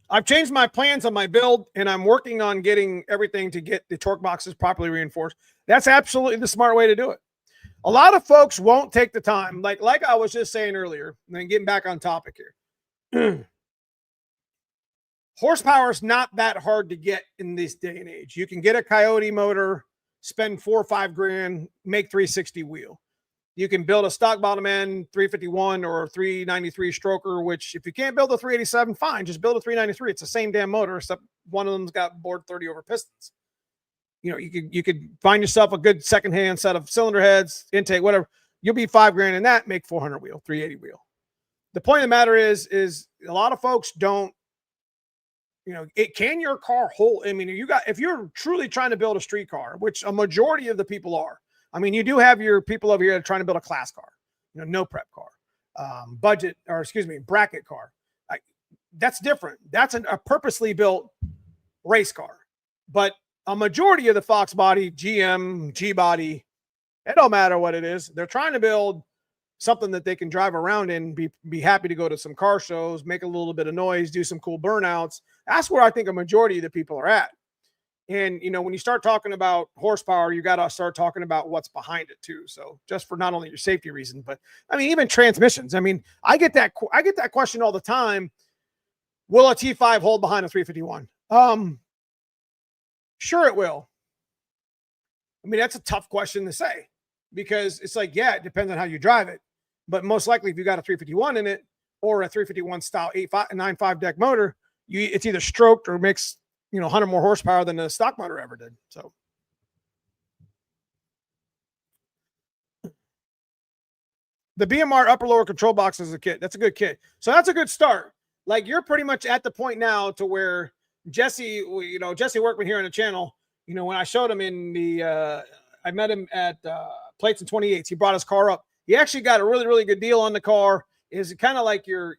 I've changed my plans on my build, and I'm working on getting everything to get the torque boxes properly reinforced. That's absolutely the smart way to do it. A lot of folks won't take the time, like I was just saying earlier, and then getting back on topic here. Horsepower is not that hard to get in this day and age. You can get a Coyote motor, spend $4 or $5 grand, make 360 wheel. You can build a stock bottom end 351 or 393 stroker, which if you can't build a 387, fine, just build a 393. It's the same damn motor, except one of them's got bored 30 over pistons. You know, you could find yourself a good secondhand set of cylinder heads, intake, whatever. You'll be $5 grand in that, make 400 wheel, 380 wheel. The point of the matter is a lot of folks don't, you know, can your car hold? I mean, if you're truly trying to build a street car, which a majority of the people are. I mean, you do have your people over here that are trying to build a class car, you know, no prep car, bracket car. That's different. That's a purposely built race car. But a majority of the Fox body, GM, G body, it don't matter what it is. They're trying to build something that they can drive around in, be happy to go to some car shows, make a little bit of noise, do some cool burnouts. That's where I think a majority of the people are at. And, you know, when you start talking about horsepower, you got to start talking about what's behind it too. So just for not only your safety reasons, but I mean, even transmissions. I mean, I get that question all the time. Will a T5 hold behind a 351? Sure it will. I mean, that's a tough question to say because it's like, yeah, it depends on how you drive it. But most likely if you got a 351 in it or a 351 style 9.5 deck motor, it's either stroked or makes, you know, 100 more horsepower than the stock motor ever did. So the BMR upper lower control box is a kit. That's a good kit. So that's a good start. Like you're pretty much at the point now to where Jesse Workman here on the channel, you know, when I showed him in the, I met him at Plates and 28s. He brought his car up. He actually got a really, really good deal on the car. Is kind of like your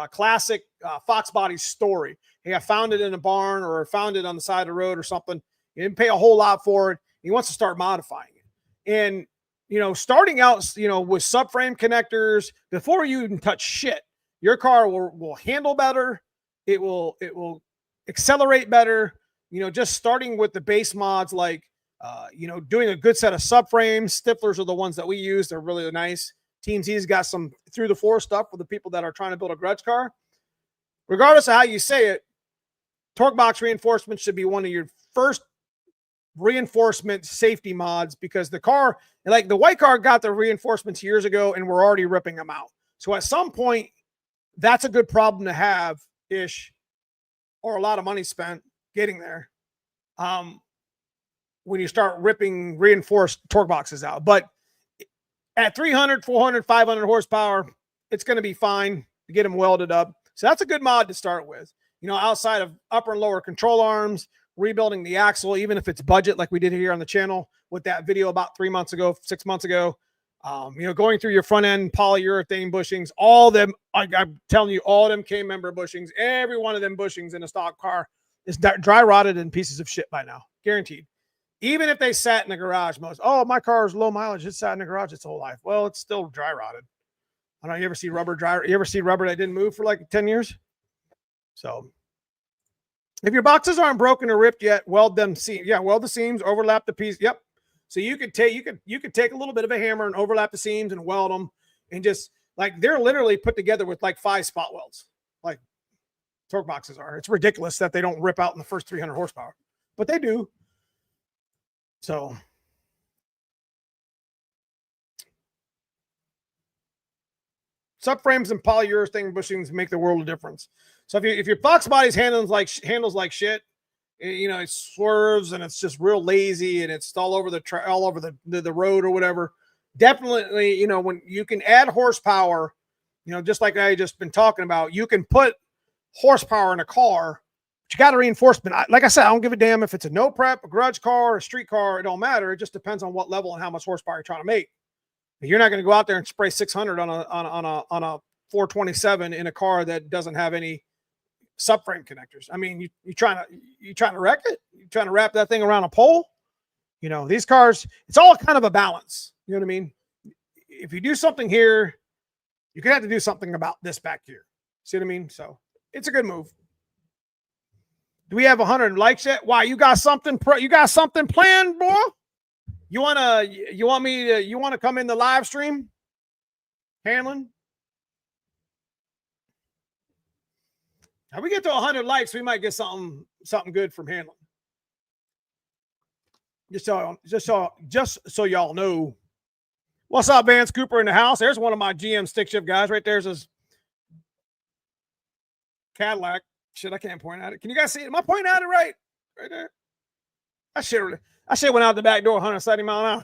classic Fox body story. Hey, I found it in a barn or found it on the side of the road or something. He didn't pay a whole lot for it. He wants to start modifying it. And, you know, starting out, you know, with subframe connectors, before you even touch shit, your car will handle better. It will accelerate better. You know, just starting with the base mods, like, you know, doing a good set of subframes. Stiflers are the ones that we use. They're really nice. Team Z's got some through the floor stuff for the people that are trying to build a grudge car. Regardless of how you say it, torque box reinforcement should be one of your first reinforcement safety mods because the car, like the white car got the reinforcements years ago and we're already ripping them out. So at some point, that's a good problem to have ish, or a lot of money spent getting there. When you start ripping reinforced torque boxes out, but at 300, 400, 500 horsepower, it's going to be fine to get them welded up. So that's a good mod to start with. You know, outside of upper and lower control arms, rebuilding the axle, even if it's budget, like we did here on the channel with that video about 6 months ago, you know, going through your front end polyurethane bushings, all them, I'm telling you, all them K-member bushings, every one of them bushings in a stock car is dry rotted and pieces of shit by now, guaranteed. Even if they sat in the garage, my car is low mileage. It sat in the garage its whole life. Well, it's still dry rotted. I don't know. You ever see rubber that didn't move for like 10 years? So if your boxes aren't broken or ripped yet, weld them seams. Yeah, weld the seams, overlap the piece. Yep. So you could take a little bit of a hammer and overlap the seams and weld them, and just like they're literally put together with like 5 spot welds, like torque boxes are. It's ridiculous that they don't rip out in the first 300 horsepower, but they do. So subframes and polyurethane bushings make the world of difference. So if your Fox body's handles like shit, you know, it swerves and it's just real lazy and it's all over the road or whatever. Definitely, you know, when you can add horsepower, you know, just like I just been talking about, you can put horsepower in a car. But you got a reinforcement. Like I said, I don't give a damn if it's a no prep, a grudge car, a street car. It don't matter. It just depends on what level and how much horsepower you're trying to make. But you're not going to go out there and spray 600 on a 427 in a car that doesn't have any subframe connectors. I mean, you trying to wreck it? You trying to wrap that thing around a pole? You know, these cars, it's all kind of a balance. You know what I mean? If you do something here, you're gonna have to do something about this back here. See what I mean? So it's a good move. Do we have 100 likes yet? Why, you got something planned, boy? You want to come in the live stream? Hanlon? If we get to 100 likes, we might get something good from Hanlon. Just so y'all know. What's up, Vance Cooper in the house? There's one of my GM stick shift guys right there's his Cadillac. Shit, I can't point at it. Can you guys see it? Am I pointing at it right there? I should went out the back door 170 mile an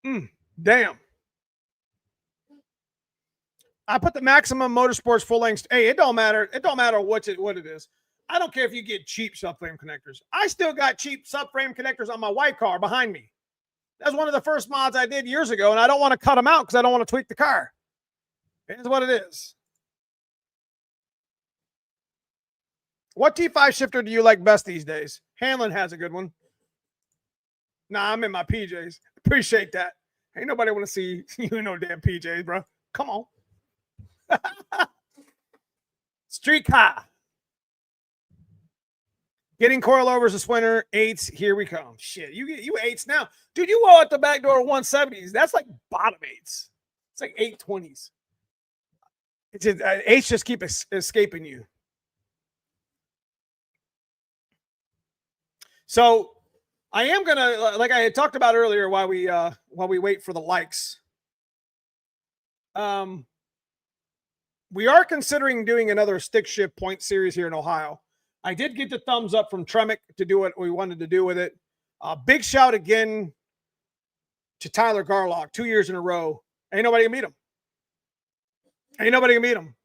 hour. Damn. I put the Maximum Motorsports full length. Hey, it don't matter. It don't matter what it is. I don't care if you get cheap subframe connectors. I still got cheap subframe connectors on my white car behind me. That's one of the first mods I did years ago, and I don't want to cut them out because I don't want to tweak the car. It is what it is. What T5 shifter do you like best these days? Hanlon has a good one. Nah, I'm in my PJs. Appreciate that. Ain't nobody want to see you in no damn PJs, bro. Come on. Street car. Getting coilovers this winter. 8s. Here we come. Shit, you 8s now. Dude, you go out the back door 170s. That's like bottom 8s. It's like 820s. It's just, 8s just keep escaping you. So I am gonna, like I had talked about earlier, while we wait for the likes. We are considering doing another stick shift point series here in Ohio. I did get the thumbs up from Tremick to do what we wanted to do with it. Big shout again to Tyler Garlock, 2 years in a row. Ain't nobody can beat him. Ain't nobody can beat him.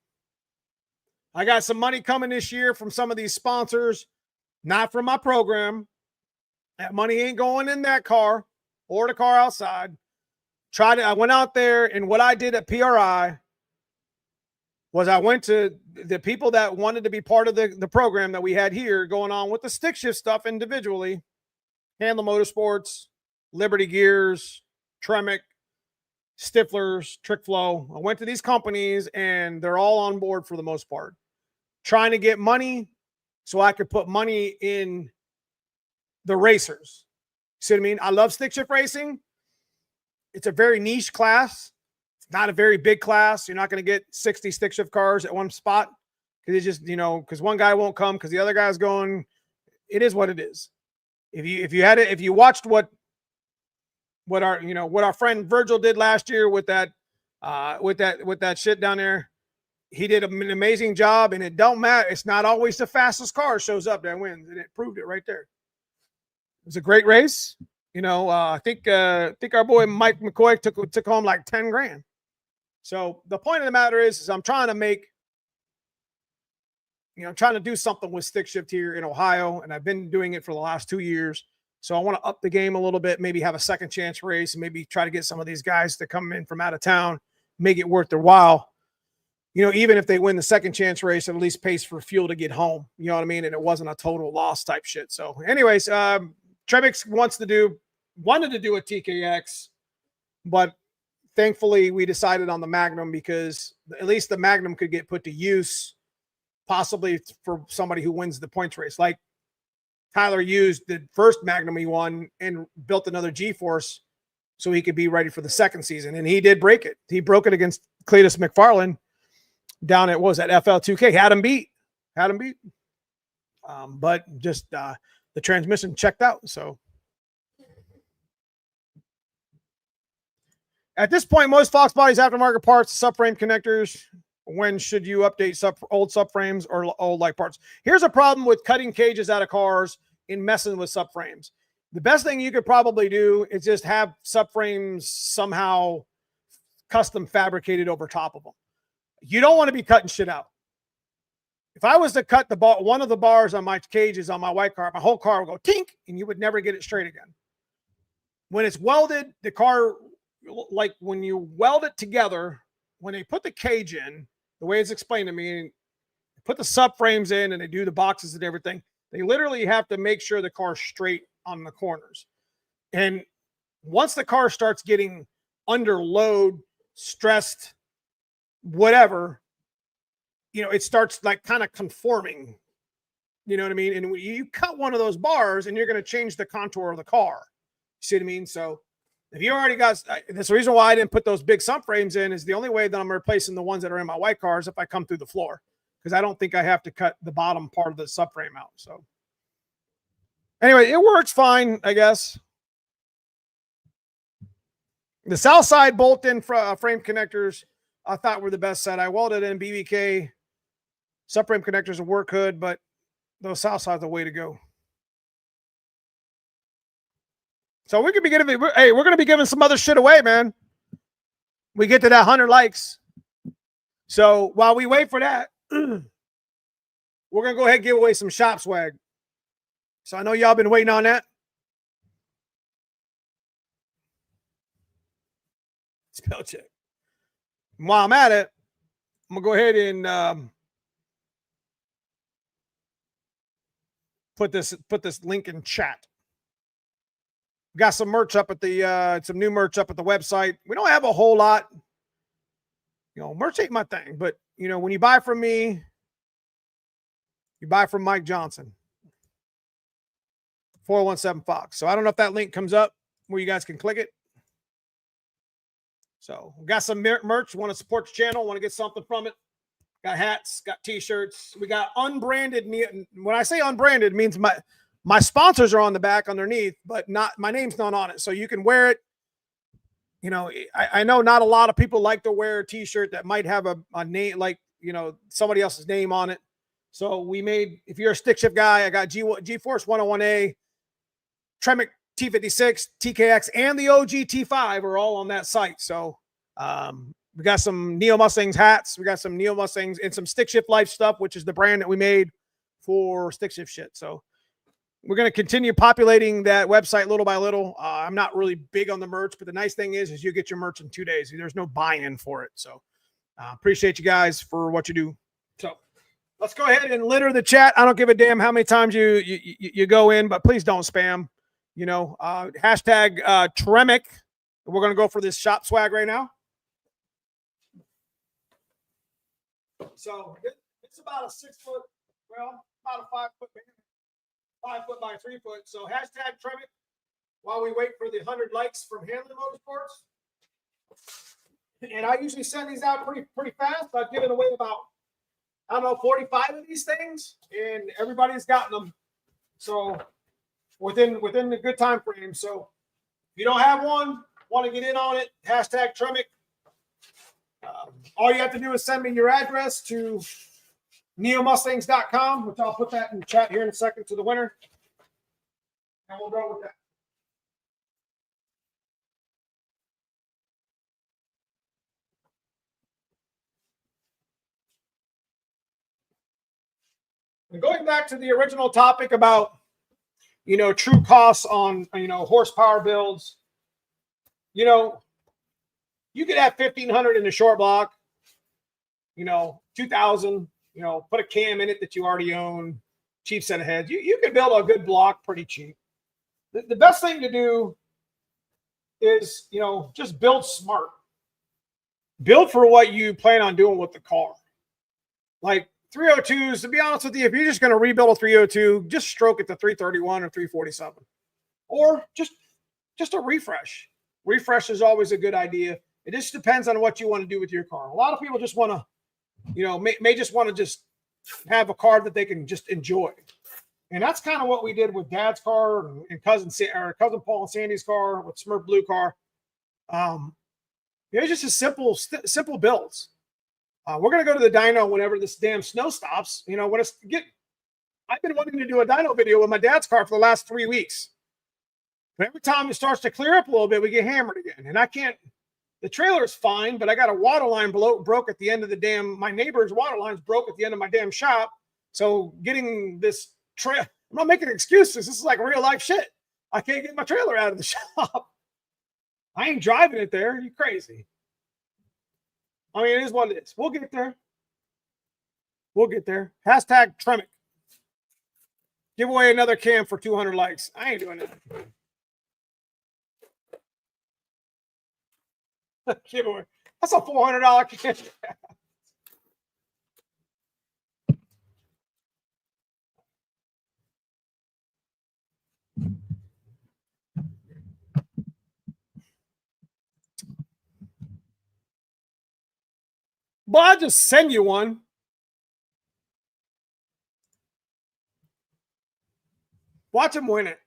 I got some money coming this year from some of these sponsors, not from my program. That money ain't going in that car or the car outside. I went out there, and what I did at PRI was I went to the people that wanted to be part of the program that we had here going on with the stick shift stuff individually. Handle Motorsports, Liberty Gears, Tremick, Stiflers, Trick Flow. I went to these companies, and they're all on board for the most part. Trying to get money so I could put money in the racers. See what I mean? I love stick shift racing. It's a very niche class. It's not a very big class. You're not going to get 60 stick shift cars at one spot because it's just, because one guy won't come because the other guy's going. It is what it is. If you watched what our friend Virgil did last year with that shit down there, he did an amazing job, and it don't matter. It's not always the fastest car shows up that wins, and it proved it right there. It was a great race. I think our boy Mike McCoy took home like 10 grand. So the point of the matter is I'm trying to trying to do something with stick shift here in Ohio, and I've been doing it for the last 2 years. So I want to up the game a little bit, maybe have a second chance race, and maybe try to get some of these guys to come in from out of town, make it worth their while. Even if they win the second chance race, it at least pays for fuel to get home. You know what I mean? And it wasn't a total loss type shit. So anyways, Trebix wanted to do a TKX, but thankfully we decided on the Magnum because at least the Magnum could get put to use, possibly for somebody who wins the points race. Like Tyler used the first Magnum he won and built another G-Force so he could be ready for the second season. And he did break it. He broke it against Cletus McFarland down at, what was that, FL2K. Had him beat. But just the transmission checked out. So at this point, most foxbodies aftermarket parts, subframe connectors. When should you update old subframes or old like parts? Here's a problem with cutting cages out of cars and messing with subframes. The best thing you could probably do is just have subframes somehow custom fabricated over top of them. You don't want to be cutting shit out. If I was to cut one of the bars on my cages on my white car, my whole car would go tink, and you would never get it straight again. When it's welded, the car, like when you weld it together, when they put the cage in, the way it's explained to me, put the subframes in and they do the boxes and everything, they literally have to make sure the car's straight on the corners. And once the car starts getting under load, stressed, whatever, it starts like kind of conforming You know what I mean? And you cut one of those bars and you're going to change the contour of the car. See what I mean? So if you already got, that's the reason why I didn't put those big subframes in, is the only way that I'm replacing the ones that are in my white cars if I come through the floor, because I don't think I have to cut the bottom part of the subframe out. So anyway, it works fine, I guess. The south side bolt-in frame connectors I thought were the best set. I welded in BBK subframe connectors and work hood, but those south side's the way to go. So we could be giving, hey, we're going to be giving some other shit away, man. We get to that 100 likes. So while we wait for that, we're going to go ahead and give away some shop swag. So I know y'all been waiting on that. Spell check. And while I'm at it, I'm going to go ahead and put this link in chat. Got some merch up at the some new merch up at the website. We don't have a whole lot. You know, merch ain't my thing, but you know, when you buy from me, you buy from Mike Johnson. 417 Fox. So I don't know if that link comes up where you guys can click it. So we got some merch. Want to support the channel, want to get something from it. Got hats, got t-shirts. We got unbranded. When I say unbranded, it means my sponsors are on the back underneath, but not my name's not on it. So you can wear it. You know, I know not a lot of people like to wear a t-shirt that might have a name, like, you know, somebody else's name on it. So we made, if you're a stick shift guy, I got G-Force 101A, Tremec T56, TKX, and the OG T5 are all on that site. So we got some Neo Mustangs hats. We got some Neo Mustangs and some Stick Shift Life stuff, which is the brand that we made for stick shift shit. So we're going to continue populating that website little by little. I'm not really big on the merch, but the nice thing is you get your merch in 2 days. There's no buy-in for it. So appreciate you guys for what you do. So let's go ahead and litter the chat. I don't give a damn how many times you go in, but please don't spam. You know, hashtag Tremec. We're going to go for this shop swag right now. So it's about a 6 foot, well, about a 5 foot, 5 foot by 3 foot. So hashtag Tremec while we wait for the 100 likes from Hanley Motorsports. And I usually send these out pretty fast. I've given away about, I don't know, 45 of these things, and everybody's gotten them. So within the good time frame. So if you don't have one, want to get in on it, hashtag Tremec. All you have to do is send me your address to neomustangs.com, which I'll put that in the chat here in a second to the winner. And we'll go with that. And going back to the original topic about, you know, true costs on, you know, horsepower builds, you know, you could have 1,500 in the short block, you know, 2,000, you know, put a cam in it that you already own, cheap set of heads. You can build a good block pretty cheap. The best thing to do is, you know, just build smart. Build for what you plan on doing with the car. Like 302s, to be honest with you, if you're just going to rebuild a 302, just stroke it to 331 or 347. Or just a refresh. Refresh is always a good idea. It just depends on what you want to do with your car. A lot of people just want to, you know, may just want to just have a car that they can just enjoy. And that's kind of what we did with Dad's car and cousin Paul and Sandy's car with Smurf Blue car. It's just a simple builds. We're going to go to the dyno whenever this damn snow stops. You know, I've been wanting to do a dyno video with my dad's car for the last 3 weeks. But every time it starts to clear up a little bit, we get hammered again. And I can't, the trailer is fine, but I got a water line broke at the end of the damn, my neighbor's water lines broke at the end of my damn shop. So getting this trail, I'm not making excuses. This is like real life shit. I can't get my trailer out of the shop. I ain't driving it there. You crazy. I mean, it is what it is. We'll get there. We'll get there. Hashtag Tremec. Give away another cam for 200 likes. I ain't doing that. Give away. That's a $400 cam. Well, I'll just send you one. Watch him win it.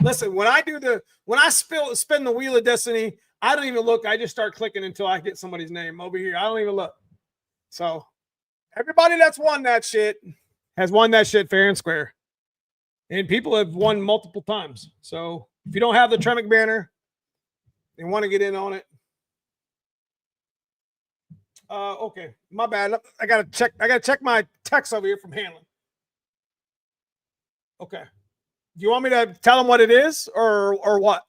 Listen, when I spin the wheel of destiny, I don't even look. I just start clicking until I get somebody's name over here. I don't even look. So everybody that's won that shit has won that shit fair and square. And people have won multiple times. So if you don't have the Tremec banner and want to get in on it, okay, my bad. I gotta check my text over here from Hanlon. Okay. Do you want me to tell them what it is or what?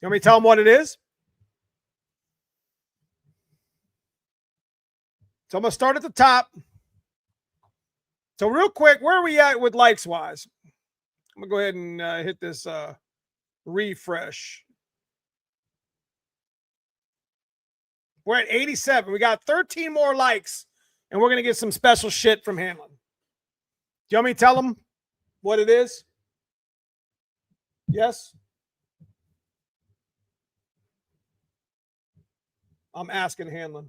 You want me to tell them what it is? So I'm going to start at the top. So real quick, where are we at with likes wise? I'm going to go ahead and hit this refresh. We're at 87. We got 13 more likes, and we're going to get some special shit from Hanlon. Do you want me to tell them what it is? Yes? I'm asking Hanlon.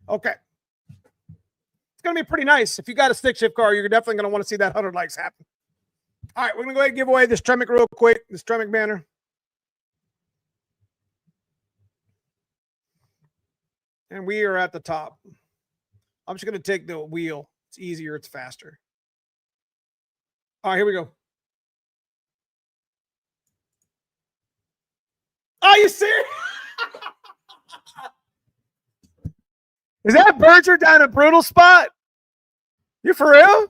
Okay. It's going to be pretty nice. If you got a stick shift car, you're definitely going to want to see that 100 likes happen. All right, we're going to go ahead and give away this Tremec real quick, this Tremec banner. And we are at the top. I'm just going to take the wheel. It's easier. It's faster. All right, here we go. Are you serious? Is that Berger down at Brutal Spot? You for real?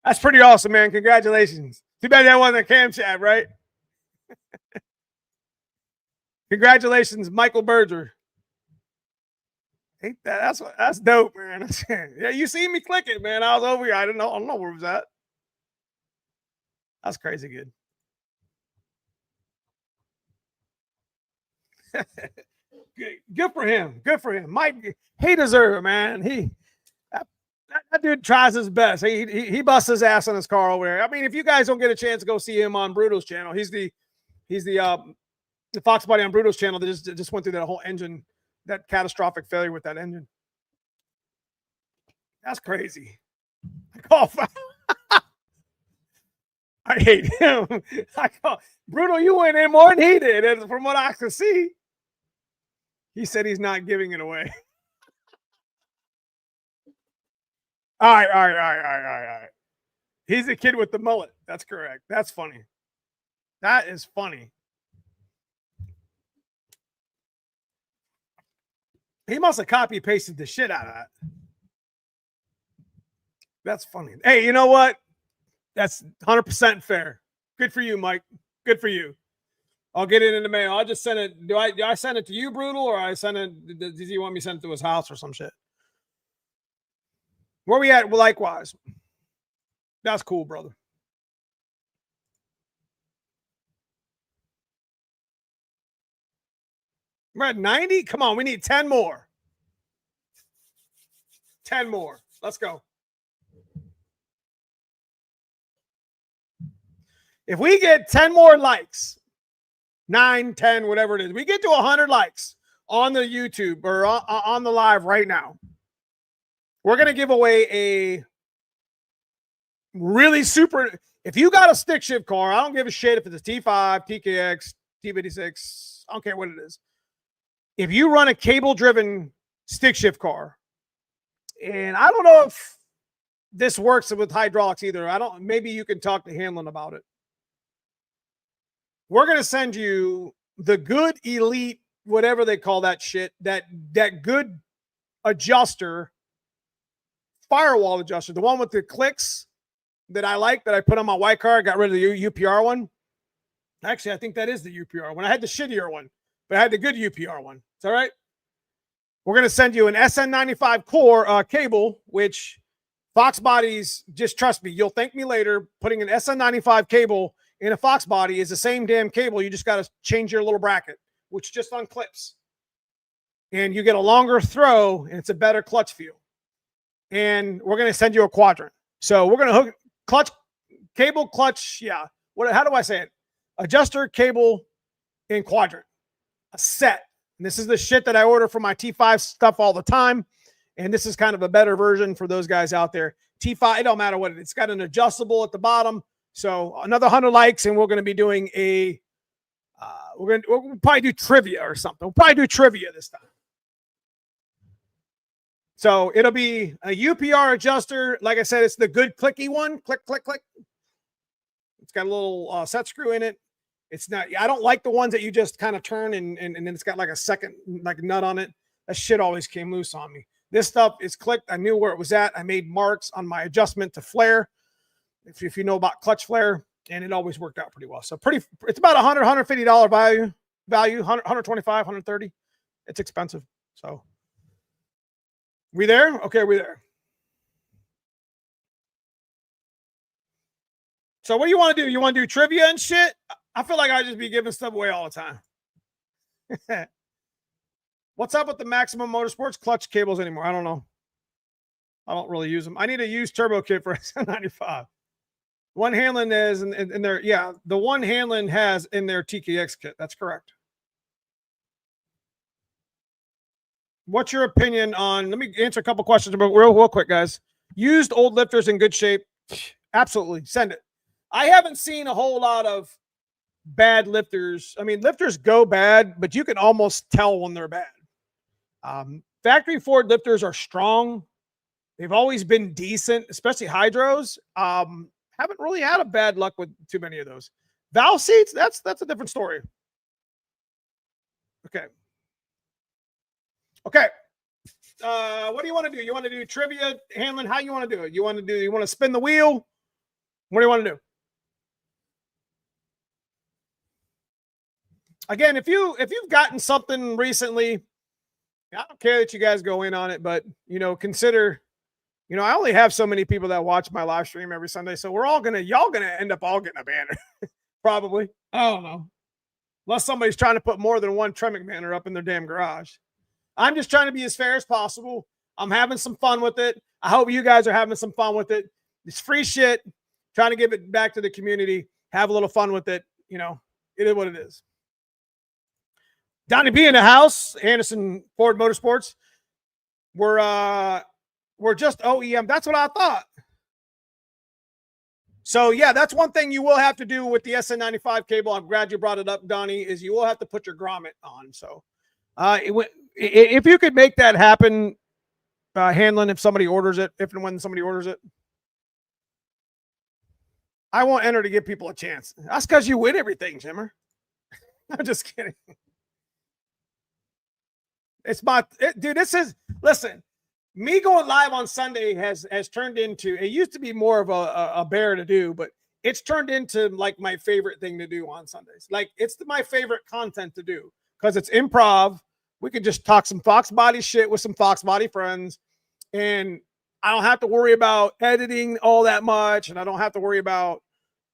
That's pretty awesome, man. Congratulations. Too bad that wasn't a cam chat, right? Congratulations, Michael Berger. Ain't that's dope, man. Yeah, you see me click it, man. I was over here. I don't know where it was at. That's crazy good. Good for him. Good for him. Mike, he deserves it, man. That dude tries his best. He busts his ass on his car over there. I mean, if you guys don't get a chance to go see him on Brutal's channel, he's the foxbody on Brutal's channel that just went through that whole engine, that catastrophic failure with that engine. That's crazy. I hate him. Brutal, you went in more than he did. And from what I can see, he said he's not giving it away. All right. He's the kid with the mullet. That's correct. That's funny. That is funny. He must have copy pasted the shit out of that. That's funny. Hey, you know what? That's 100% fair. Good for you, Mike. Good for you. I'll get it in the mail. I'll just send it. Do I send it to you, Brutal, or I send it? Does he want me to send it to his house or some shit? Where we at? Well, likewise. That's cool, brother. We're at 90. Come on, we need 10 more. 10 more. Let's go. If we get 10 more likes, 9, 10, whatever it is, we get to 100 likes on the YouTube or on the live right now, we're going to give away a really super. If you got a stick shift car, I don't give a shit if it's a T5, TKX, T56, I don't care what it is. If you run a cable-driven stick shift car, and I don't know if this works with hydraulics either. Maybe you can talk to Hanlon about it. We're going to send you the good elite, whatever they call that shit, that good adjuster, firewall adjuster, the one with the clicks that I like, that I put on my white car. I got rid of the UPR one. Actually, I think that is the UPR one. I had the shittier one, but I had the good UPR one. It's all right. We're going to send you an SN95 core cable, which Fox Bodies, just trust me, you'll thank me later, putting an SN95 cable in a fox body is the same damn cable. You just got to change your little bracket, which just unclips. And you get a longer throw, and it's a better clutch feel. And we're going to send you a quadrant. So we're going to hook clutch, cable, clutch. Yeah. How do I say it? Adjuster, cable, and quadrant. A set. And this is the shit that I order for my T5 stuff all the time. And this is kind of a better version for those guys out there. T5, it don't matter what it is. It's got an adjustable at the bottom. So another 100 likes, and we're going to be doing a, we'll probably do trivia or something. We'll probably do trivia this time. So it'll be a UPR adjuster. Like I said, it's the good clicky one. Click, click, click. It's got a little set screw in it. It's not, I don't like the ones that you just kind of turn and then it's got like a second like nut on it. That shit always came loose on me. This stuff is clicked. I knew where it was at. I made marks on my adjustment to flare. If you know about clutch flare, and it always worked out pretty well. So it's about $100, $150 value, 125, 130. It's expensive. So we there? Okay, we there. So what do you want to do? You want to do trivia and shit? I feel like I just be giving stuff away all the time. What's up with the Maximum Motorsports clutch cables anymore? I don't know. I don't really use them. I need a used turbo kit for S95. One Hanlon is in their, yeah, the one Hanlon has in their TKX kit. That's correct. What's your opinion on, let me answer a couple questions real quick, guys. Used old lifters in good shape. Absolutely. Send it. I haven't seen a whole lot of bad lifters. I mean, lifters go bad, but you can almost tell when they're bad. Factory Ford lifters are strong. They've always been decent, especially hydros. Haven't really had a bad luck with too many of those. Valve seats, that's a different story. Okay. Okay. What do you want to do? You want to do trivia, Hanlon? How you want to do it? You want to spin the wheel? What do you want to do? Again, if you've gotten something recently, I don't care that you guys go in on it, but consider, I only have so many people that watch my live stream every Sunday, so y'all gonna end up all getting a banner, probably. I don't know, unless somebody's trying to put more than one Tremec banner up in their damn garage. I'm just trying to be as fair as possible. I'm having some fun with it. I hope you guys are having some fun with it. It's free shit. Trying to give it back to the community. Have a little fun with it. It is what it is. Donnie B in the house, Anderson Ford Motorsports. We're just OEM. That's what I thought. So yeah, that's one thing you will have to do with the SN95 cable. I'm glad you brought it up, Donnie, is you will have to put your grommet on. So if you could make that happen, Hanlon, if somebody orders it, if and when somebody orders it, I won't enter to give people a chance. That's because you win everything, Jimmer. I'm just kidding. Dude, listen, me going live on Sunday has turned into, it used to be more of a bear to do, but it's turned into like my favorite thing to do on Sundays. Like it's my favorite content to do because it's improv. We could just talk some foxbody shit with some foxbody friends, and I don't have to worry about editing all that much, and I don't have to worry about,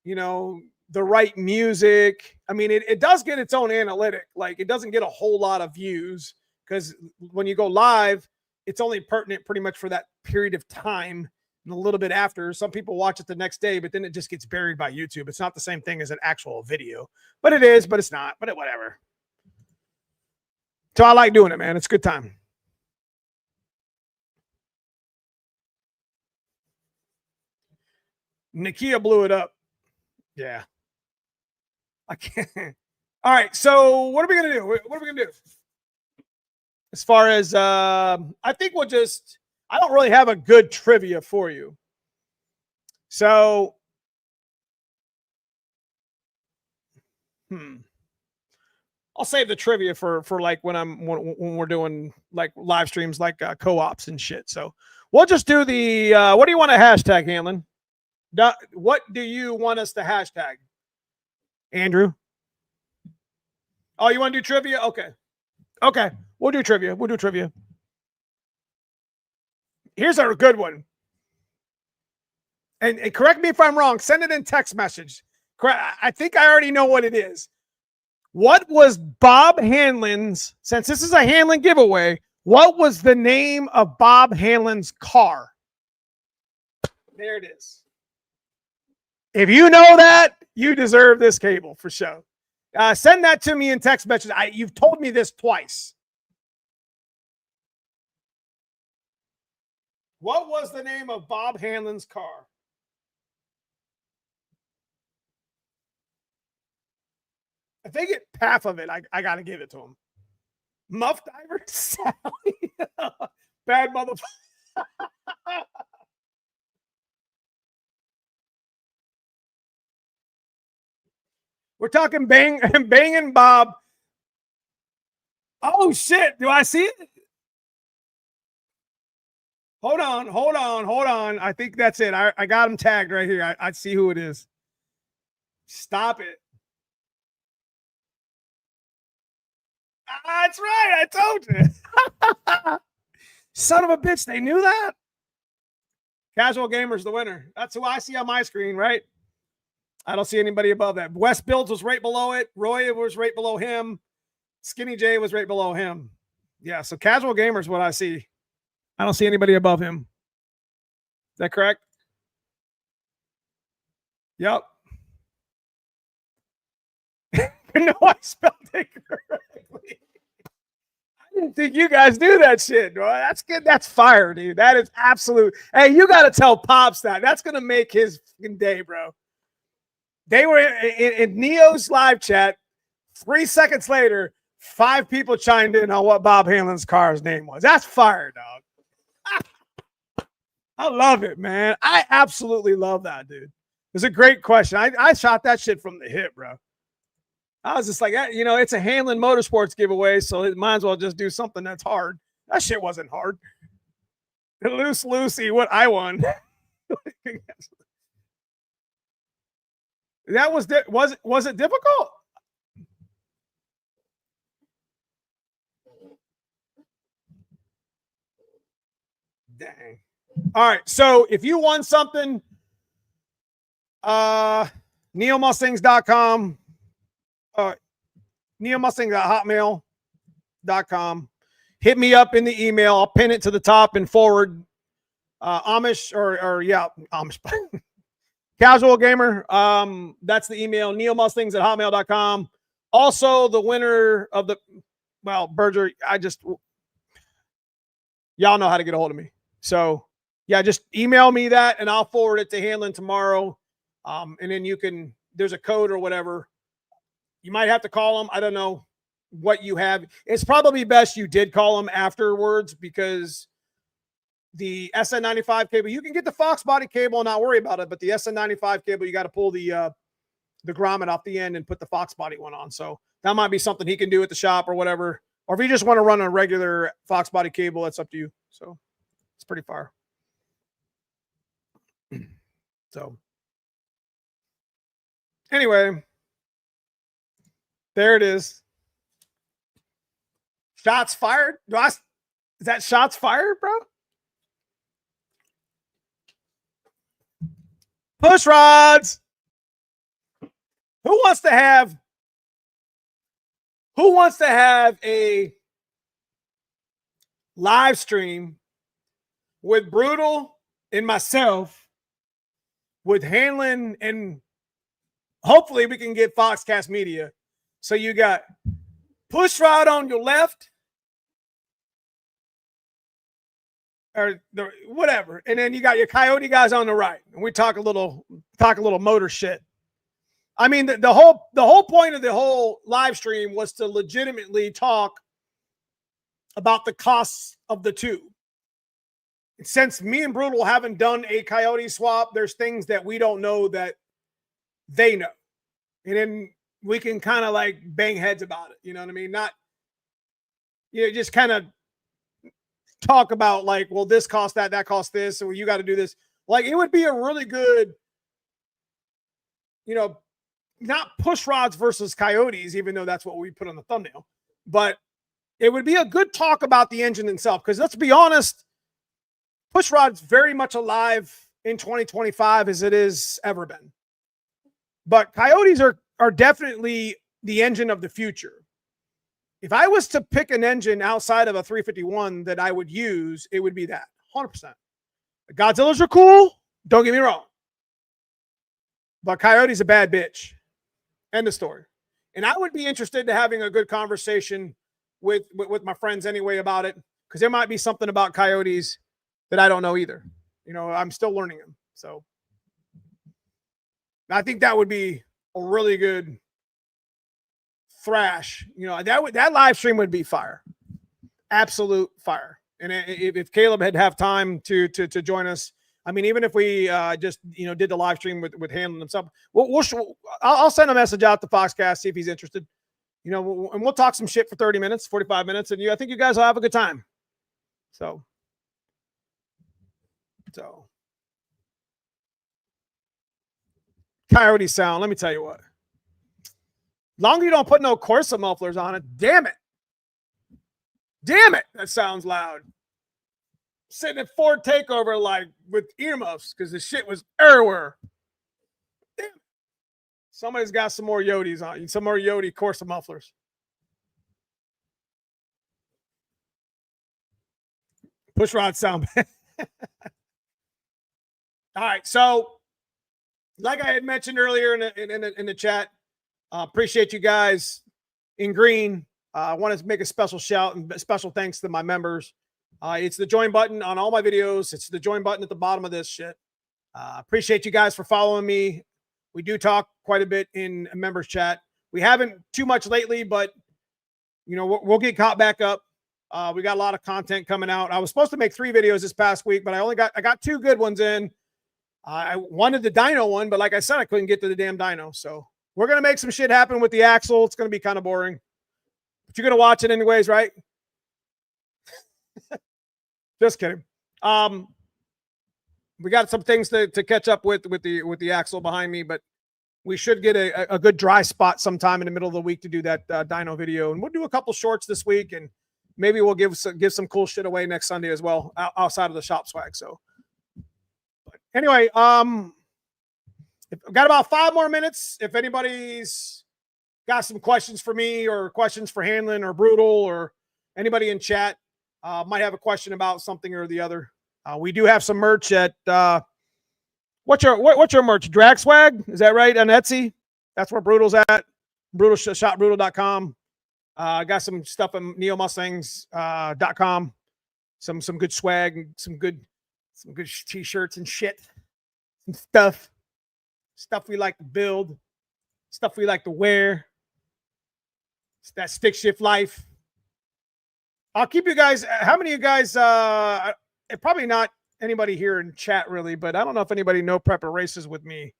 the right music. I mean, it does get its own analytic. Like it doesn't get a whole lot of views because when you go live, it's only pertinent pretty much for that period of time and a little bit after. Some people watch it the next day, but then it just gets buried by YouTube. It's not the same thing as an actual video, but it is, but it's not, but whatever. So I like doing it, man. It's a good time. Nikia blew it up. Yeah. I can't. All right. So what are we going to do? What are we going to do? As far as, I think I don't really have a good trivia for you. So, I'll save the trivia for like when we're doing like live streams, like co-ops and shit. So we'll just do the, what do you want to hashtag, Hanlon? What do you want us to hashtag? Andrew? Oh, you want to do trivia? Okay. Okay. We'll do trivia. We'll do trivia. Here's a good one. And correct me if I'm wrong. Send it in text message. I think I already know what it is. What was Bob Hanlon's, since this is a Hanlon giveaway, what was the name of Bob Hanlon's car? There it is. If you know that, you deserve this cable for sure. Send that to me in text message. You've told me this twice. What was the name of Bob Hanlon's car? I think half of it, I got to give it to him. Muff Diver Sally. Bad motherfucker. We're talking banging Bob. Oh, shit. Do I see it? Hold on. I think that's it. I got him tagged right here. I see who it is. Stop it. That's right. I told you. Son of a bitch. They knew that. Casual Gamer's the winner. That's who I see on my screen, right? I don't see anybody above that. Wes Builds was right below it. Roy was right below him. Skinny J was right below him. Yeah, so Casual Gamer's what I see. I don't see anybody above him. Is that correct? Yep. No, I spelled it correctly. I didn't think you guys do that shit, bro. That's good. That's fire, dude. That is absolute. Hey, you got to tell Pops that. That's going to make his fucking day, bro. They were in Neo's live chat. 3 seconds later, 5 people chimed in on what Bob Hanlon's car's name was. That's fire, dog. I love it, man. I absolutely love that, dude. It's a great question. I shot that shit from the hip, bro. I was just like, you know, it's a Hanlon Motorsports giveaway, so it might as well just do something that's hard. That shit wasn't hard. Loose Lucy, what I won. That was it difficult? Dang. All right. So if you won something, neomustangs.com, neomustang.hotmail.com. Hit me up in the email. I'll pin it to the top and forward. Amish Amish. Casual Gamer. That's the email, neomustangs@hotmail.com. Also, the winner of the, well, Berger, y'all know how to get a hold of me. So, yeah, just email me that and I'll forward it to Hanlon tomorrow. And then there's a code or whatever. You might have to call them. I don't know what you have. It's probably best you did call them afterwards because the SN95 cable, you can get the foxbody cable and not worry about it, but the SN95 cable, you got to pull the grommet off the end and put the foxbody one on. So that might be something he can do at the shop or whatever. Or if you just want to run a regular foxbody cable, that's up to you. So it's pretty far. So anyway, there it is. Shots fired. Is that shots fired, bro? Push rods. Who wants to have a live stream with Brutal and myself, with Hanlon, and hopefully we can get Foxcast Media. So you got push rod on your left, or whatever, and then you got your Coyote guys on the right, and we talk a little motor shit. I mean, the whole point of the whole live stream was to legitimately talk about the costs of the two. Since me and Brutal haven't done a Coyote swap, there's things that we don't know that they know, and then we can kind of like bang heads about it. You know what I mean? Not, just kind of talk about like, well, this cost that cost this, so you got to do this. Like, it would be a really good, not push rods versus Coyotes, even though that's what we put on the thumbnail, but it would be a good talk about the engine itself. Because let's be honest, push rod's very much alive in 2025 as it is ever been. But Coyotes are definitely the engine of the future. If I was to pick an engine outside of a 351 that I would use, it would be that 100%. The Godzillas are cool. Don't get me wrong. But Coyote's a bad bitch. End of story. And I would be interested in having a good conversation with my friends anyway about it, because there might be something about Coyotes that I don't know either. You know, I'm still learning them. So I think that would be a really good thrash. You know, that live stream would be fire. Absolute fire. And if Caleb had have time to join us, I mean, even if we just, you know, did the live stream with handling himself, I'll send a message out to Foxcast, see if he's interested, you know, and we'll talk some shit for 30 minutes, 45 minutes. And I think you guys will have a good time. So Coyote sound, let me tell you what, long as you don't put no Corsa mufflers on it, damn it, that sounds loud. Sitting at Ford Takeover like with earmuffs because the shit was everywhere. Damn. Somebody's got some more Yotis on, some more Yodi Corsa mufflers. Push rod sound. All right, so like I had mentioned earlier in the chat, appreciate you guys in green. I want to make a special shout and special thanks to my members. It's the join button on all my videos. It's the join button at the bottom of this shit. Appreciate you guys for following me. We do talk quite a bit in a members chat. We haven't too much lately, but you know, we'll get caught back up. We got a lot of content coming out. I was supposed to make 3 videos this past week, but I got 2 good ones in. I wanted the dyno one, but like I said, I couldn't get to the damn dyno. So we're going to make some shit happen with the axle. It's going to be kind of boring, but you're going to watch it anyways, right? Just kidding. We got some things to catch up with the axle behind me, but we should get a good dry spot sometime in the middle of the week to do that dyno video. And we'll do a couple shorts this week, and maybe we'll give some cool shit away next Sunday as well, outside of the shop swag. So, but anyway, I've got about 5 more minutes. If anybody's got some questions for me or questions for Hanlon or Brutal or anybody in chat, might have a question about something or the other. We do have some merch at what's your merch? Drag Swag? Is that right? On Etsy? That's where Brutal's at. Shopbrutal.com. I got some stuff on neomustangs.com. Some good swag, some good t-shirts and shit. Some stuff we like to build, stuff we like to wear. It's that stick shift life. I'll keep you guys. How many of you guys? Probably not anybody here in chat really, but I don't know if anybody no prepper races with me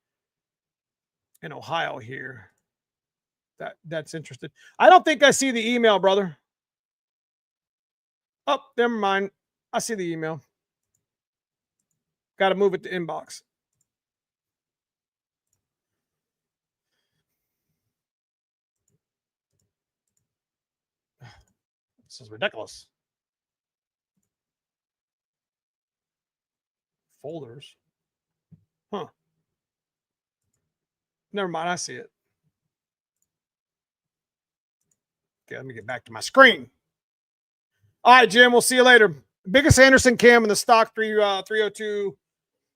in Ohio here. That's interested. I don't think I see the email, brother. Oh, never mind. I see the email. Got to move it to inbox. This is ridiculous. Folders. Huh. Never mind. I see it. Okay, let me get back to my screen. All right, Jim. We'll see you later. Biggest Anderson cam in the stock 302.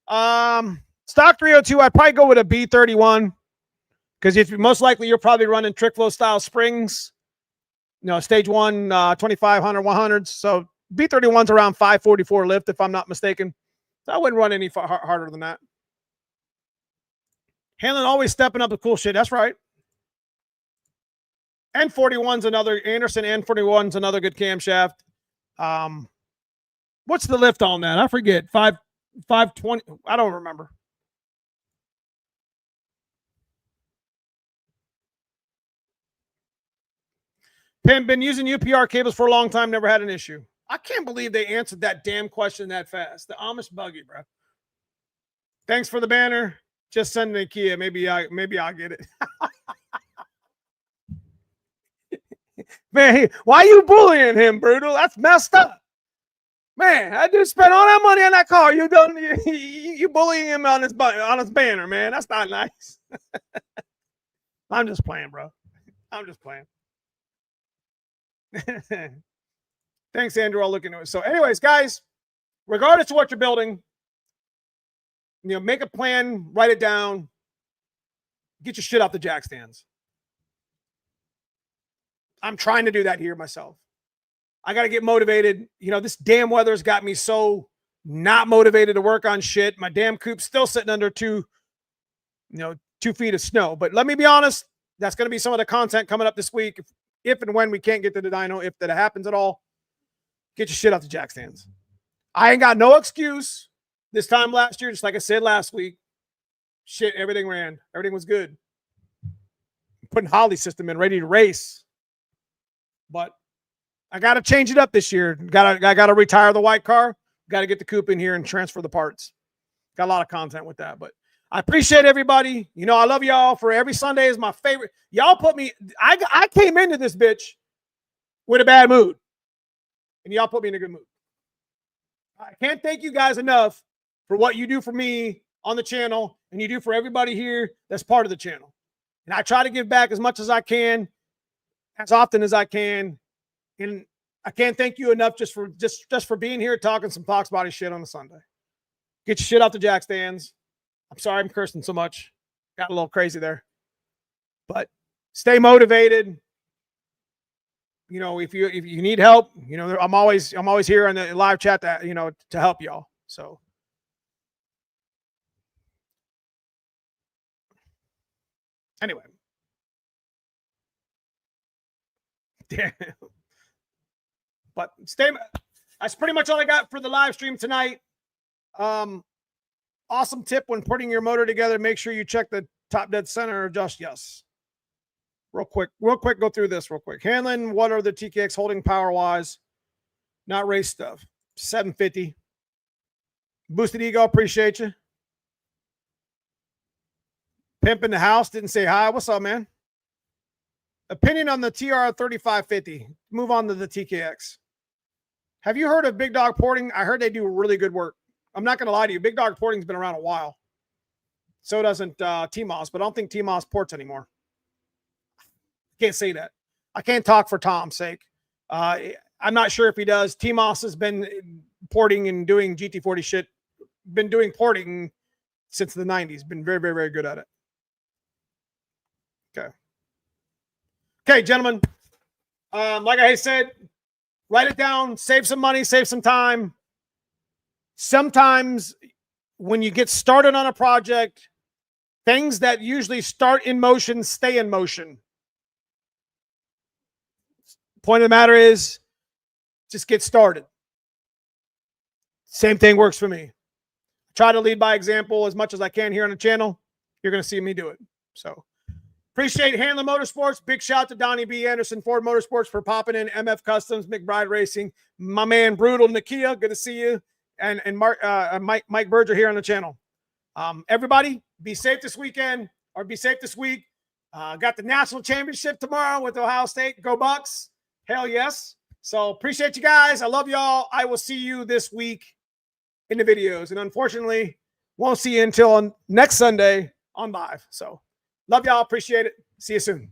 Stock 302, I'd probably go with a B31 because if most likely you're probably running trick flow style springs. You know, stage 1, 2500, 100s. So B31's around 544 lift, if I'm not mistaken. So I wouldn't run any harder than that. Hanlon always stepping up the cool shit. That's right. N41's another, Anderson N41's another good camshaft. What's the lift on that? I forget. 520. I don't remember. Been using UPR cables for a long time, never had an issue. I can't believe they answered that damn question that fast. The Amish buggy, bro. Thanks for the banner. Just send me a Kia. Maybe I'll get it. Man, why are you bullying him, Brutal? That's messed up. Man, I just spent all that money on that car. You bullying him on his banner, man. That's not nice. I'm just playing, bro. I'm just playing. Thanks, Andrew. I'll look into it. So anyways, guys, regardless of what you're building, make a plan, write it down, get your shit off the jack stands. I'm trying to do that here myself. I got to get motivated. This damn weather's got me so not motivated to work on shit. My damn coop's still sitting under 2 feet of snow. But let me be honest, that's going to be some of the content coming up this week. If and when we can't get to the dyno, if that happens at all, get your shit off the jack stands. I ain't got no excuse. This time last year, just like I said last week, shit, everything ran. Everything was good. I'm putting Holly's system in, ready to race. But I got to change it up this year. I got to retire the white car. Got to get the coupe in here and transfer the parts. Got a lot of content with that. But I appreciate everybody. I love y'all. For every Sunday is my favorite. Y'all put me, I came into this bitch with a bad mood. And y'all put me in a good mood. I can't thank you guys enough for what you do for me on the channel and you do for everybody here that's part of the channel. And I try to give back as much as I can, as often as I can. And I can't thank you enough just for being here talking some foxbody shit on a Sunday. Get your shit off the jack stands. I'm sorry I'm cursing so much. Got a little crazy there. But stay motivated. If you need help, I'm always here on the live chat to help y'all. So anyway. But that's pretty much all I got for the live stream tonight. Awesome tip when putting your motor together, make sure you check the top dead center, adjust yes. Real quick, go through this real quick. Hanlon, what are the TKX holding power-wise? Not race stuff. 750. Boosted Ego, appreciate you. Pimp in the house, didn't say hi. What's up, man? Opinion on the TR 3550. Move on to the TKX. Have you heard of Big Dog Porting? I heard they do really good work. I'm not going to lie to you. Big Dog Porting's been around a while. So doesn't T-Moss, but I don't think T-Moss ports anymore. Can't say that. I can't talk for Tom's sake. I'm not sure if he does. T-Moss has been porting and doing GT40 shit. Been doing porting since the 90s. Been very, very, very good at it. Okay, gentlemen. Like I said, write it down. Save some money. Save some time. Sometimes when you get started on a project, things that usually start in motion stay in motion. Point of the matter is, just get started. Same thing works for me. Try to lead by example as much as I can here on the channel. You're going to see me do it. So appreciate Hanlon Motorsports. Big shout to Donnie B. Anderson Ford Motorsports for popping in. MF Customs, McBride Racing. My man Brutal Nakia, good to see you. And Mike Berger here on the channel. Everybody, be safe this weekend or be safe this week. Got the national championship tomorrow with Ohio State. Go Bucks. Hell yes. So appreciate you guys. I love y'all. I will see you this week in the videos. And unfortunately, won't see you until next Sunday on live. So love y'all. Appreciate it. See you soon.